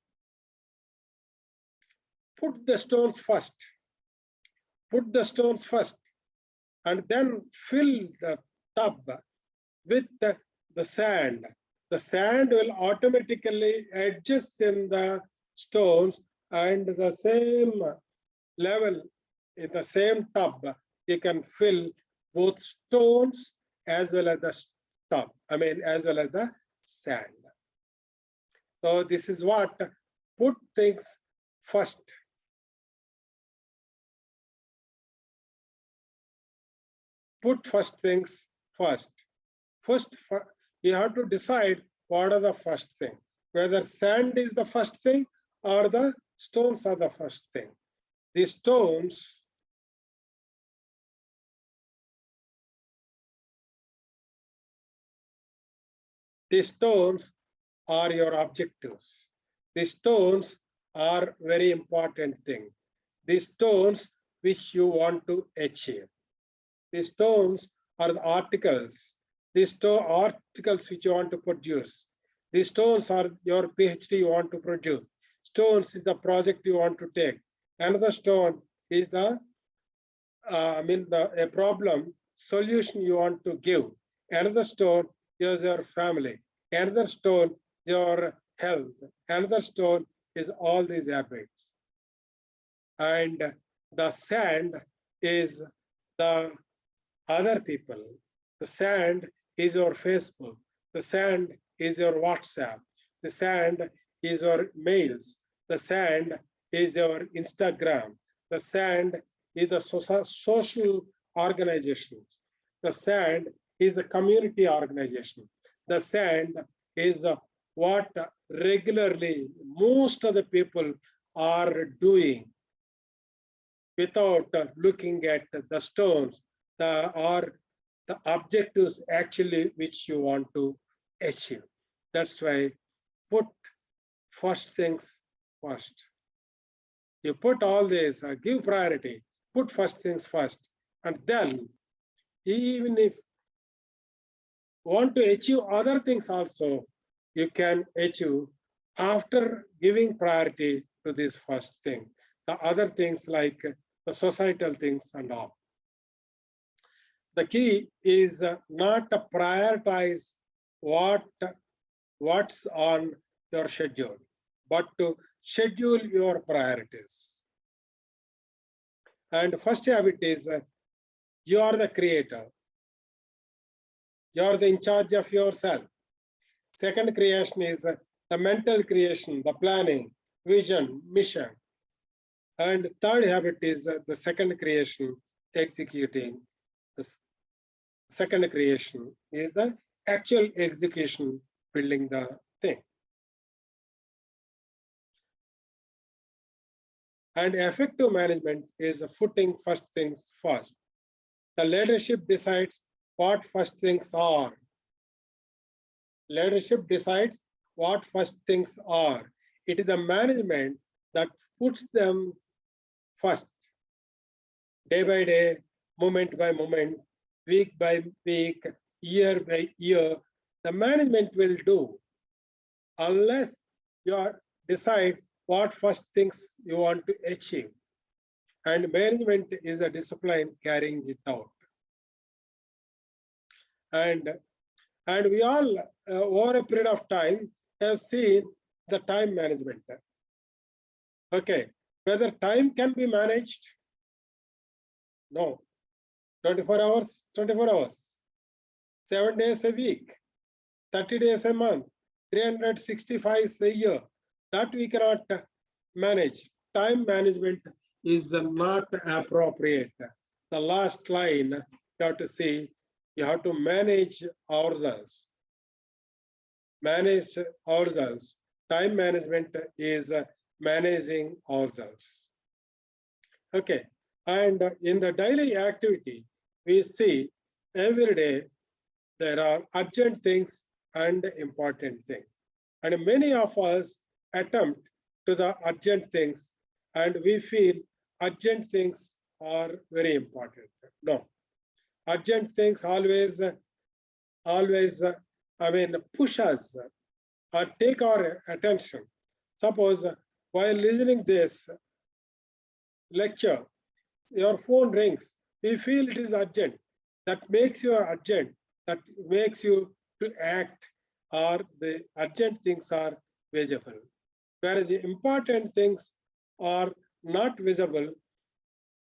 Put the stones first. Put the stones first and then fill the tub with the sand. The sand will automatically adjust in the stones, and the same level in the same tub, you can fill both stones as well as the tub, as well as the sand. So this is what put things first. Put first things first. First, you have to decide what are the first thing, whether sand is the first thing or the stones are the first thing. The stones are your objectives. The stones are very important thing. The stones which you want to achieve. The stones are the articles. These articles which you want to produce. These stones are your PhD you want to produce. Stones is the project you want to take. Another stone is the a problem solution you want to give. Another stone is your family. Another stone your health. Another stone is all these habits. And the sand is the other people. The sand is your Facebook. The sand is your WhatsApp. The sand is your mails. The sand is your Instagram. The sand is the social organizations. The sand is a community organization. The sand is what regularly most of the people are doing without looking at the stones or the objectives actually which you want to achieve. That's why put first things first. You put all this, give priority, put first things first, and then even if you want to achieve other things also, you can achieve after giving priority to this first thing. The other things like the societal things and all. The key is not to prioritize what's on your schedule, but to schedule your priorities. And first habit is you are the creator. You are the in charge of yourself. Second creation is the mental creation, the planning, vision, mission. And third habit is the second creation, executing. The second creation is the actual execution, building the thing. And effective management is putting first things first. The leadership decides what first things are. Leadership decides what first things are. It is the management that puts them first, day by day, moment by moment, week by week, year by year. The management will do unless you decide what first things you want to achieve. And management is a discipline carrying it out. And we all, over a period of time, have seen the time management. Okay, whether time can be managed? No. 24 hours, 24 hours. 7 days a week, 30 days a month, 365 a year. That we cannot manage. Time management is not appropriate. The last line you have to see, you have to manage ourselves. Manage ourselves. Time management is managing ourselves. Okay, and in the daily activity, we see every day there are urgent things and important things. And many of us attempt to the urgent things and we feel urgent things are very important. No, urgent things always push us or take our attention. Suppose while listening this lecture, your phone rings, we feel it is urgent. That makes you urgent, that makes you to act, or the urgent things are visible. Whereas the important things are not visible,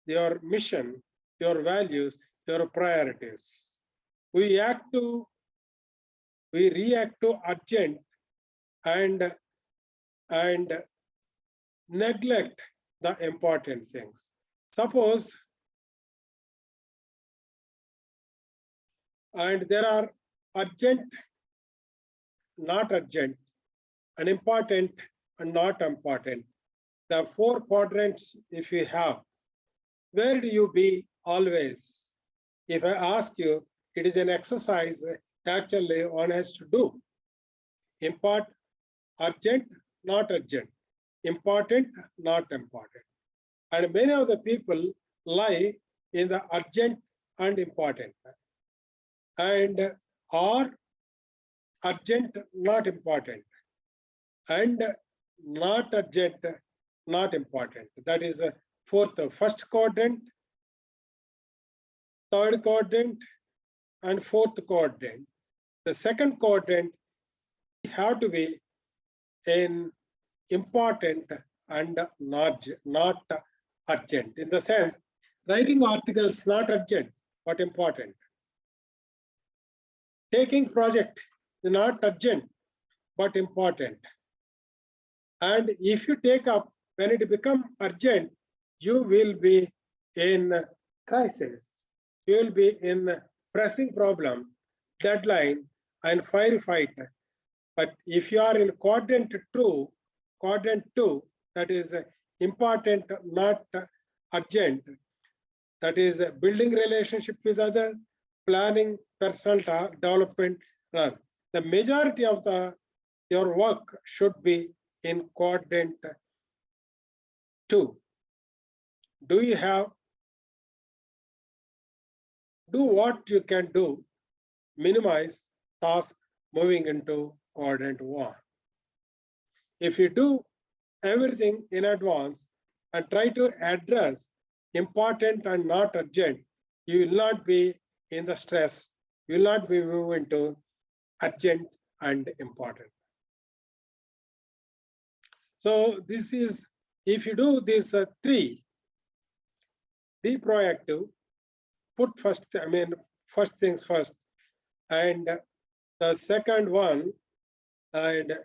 your mission, your values, your priorities. We react to urgent and neglect the important things. Suppose, and there are urgent, not urgent, and important and not important. The 4 quadrants, if you have, where do you be always? If I ask you, it is an exercise actually one has to do. Urgent, not urgent. Important, not important. And many of the people lie in the urgent and important. And are urgent, not important. And not urgent, not important. That is a first quadrant, third quadrant, and fourth quadrant. The second quadrant have to be in important and not urgent. In the sense, writing articles not urgent. but important. Taking project is not urgent, but important. And if you take up, when it becomes urgent, you will be in crisis. You will be in pressing problem, deadline, and firefight. But if you are in quadrant two, that is important, not urgent, that is building relationship with others, planning personal development. The majority of your work should be in quadrant two. Do what you can do, minimize task moving into quadrant one. If you do everything in advance and try to address important and not urgent, you will not be in the stress. You will not be moving to urgent and important. So this is, if you do these three, be proactive, put first things first, and the second one, and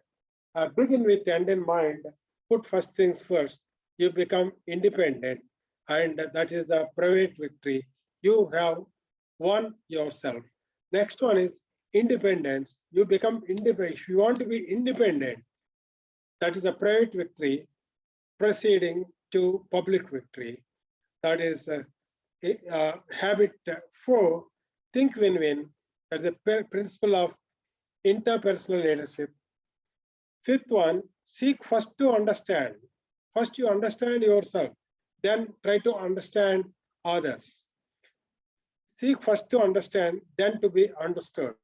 begin with end in mind, put first things first, you become independent, and that is the private victory. You have won yourself. Next one is independence. You become independent. If you want to be independent, that is a private victory proceeding to public victory. That is habit 4, think win-win. That is the principle of interpersonal leadership. Fifth one, seek first to understand. First you understand yourself, then try to understand others. Seek first to understand, then to be understood.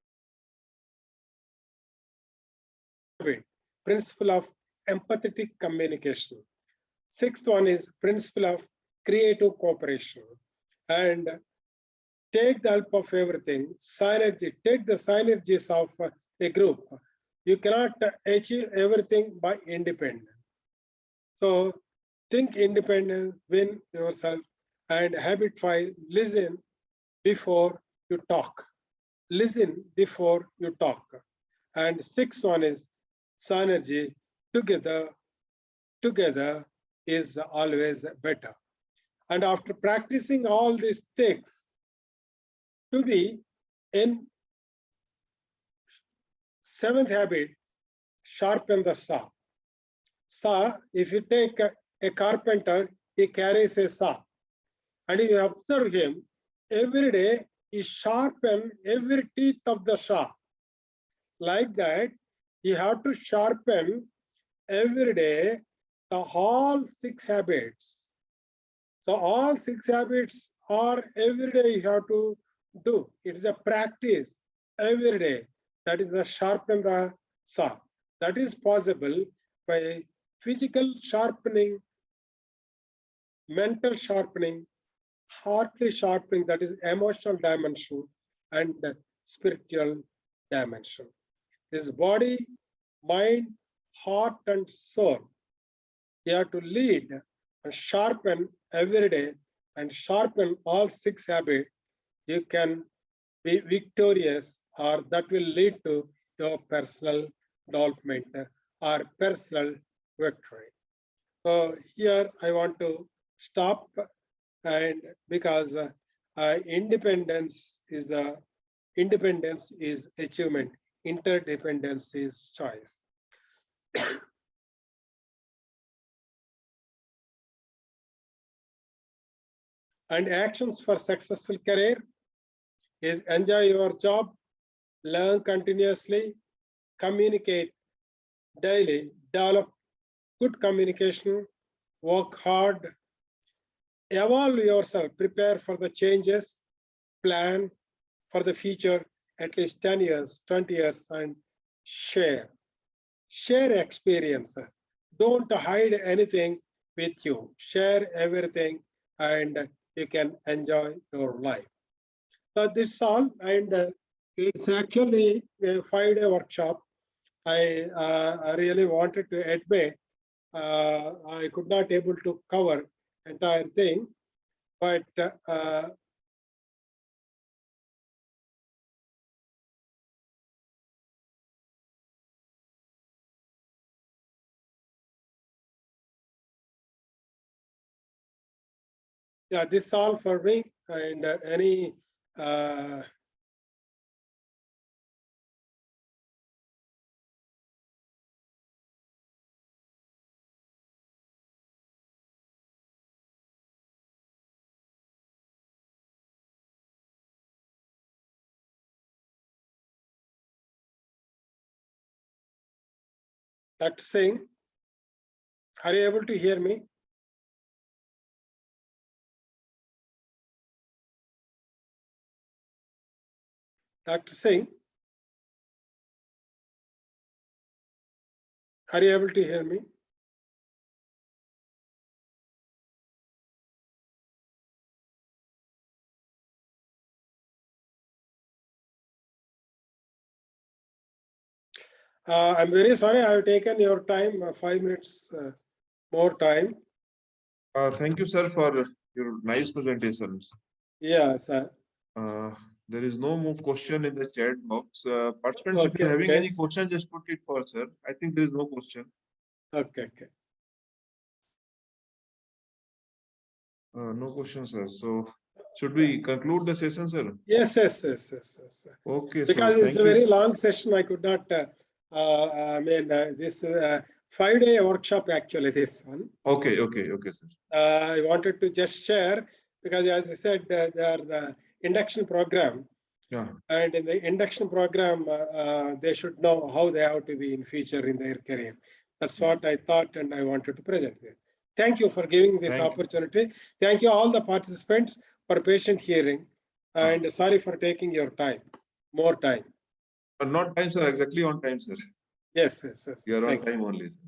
Principle of empathetic communication. Sixth one is principle of creative cooperation. And take the help of everything, synergy, take the synergies of a group. You cannot achieve everything by independence. So think independent, win yourself, and habit 5, listen before you talk. Listen before you talk. And sixth one is synergy, together is always better. And after practicing all these things, to be in seventh habit, sharpen the saw. Saw, if you take a carpenter, he carries a saw. And if you observe him, every day he sharpen every teeth of the saw. Like that, you have to sharpen every day the whole 6 habits. So all 6 habits are every day you have to do. It is a practice every day. That is the sharpen the saw. That is possible by physical sharpening, mental sharpening, heartly sharpening, that is emotional dimension, and spiritual dimension. This body, mind, heart, and soul. You have to lead and sharpen every day and sharpen all 6 habits. You can be victorious, or that will lead to your personal development or personal victory. So here I want to stop, and because independence is achievement, interdependence is choice. And actions for successful career is enjoy your job, learn continuously, communicate daily, develop good communication, work hard, evolve yourself, prepare for the changes, plan for the future, at least 10 years, 20 years, and share experiences. Don't hide anything with you. Share everything, and you can enjoy your life. So this is all, and it's actually a 5-day workshop. I really wanted to admit I could not able to cover entire thing, but Yeah, this is all for me. And any Dr. Singh, are you able to hear me? Dr. Singh, are you able to hear me? I'm very sorry, I have taken your time, 5 minutes more time. Thank you, sir, for your nice presentations. Yeah, sir. There is no more question in the chat box. Participants, if Okay, you're having okay. any question, just put it for sir. I think there is no question. Okay, okay. No question, sir. So should we conclude the session, sir? Yes. Okay, Because so it's thank a you. very long session, I could not, this 5-day workshop, actually, this one. Okay, sir. I wanted to just share, because as I said, they are the induction program. Yeah. And in the induction program, they should know how they have to be in future in their career. That's what I thought, and I wanted to present it. Thank you for giving this opportunity. Thank you all the participants for patient hearing, and sorry for taking your time, more time. Not time, sir. Exactly on time, sir. Yes. You are on time only, sir.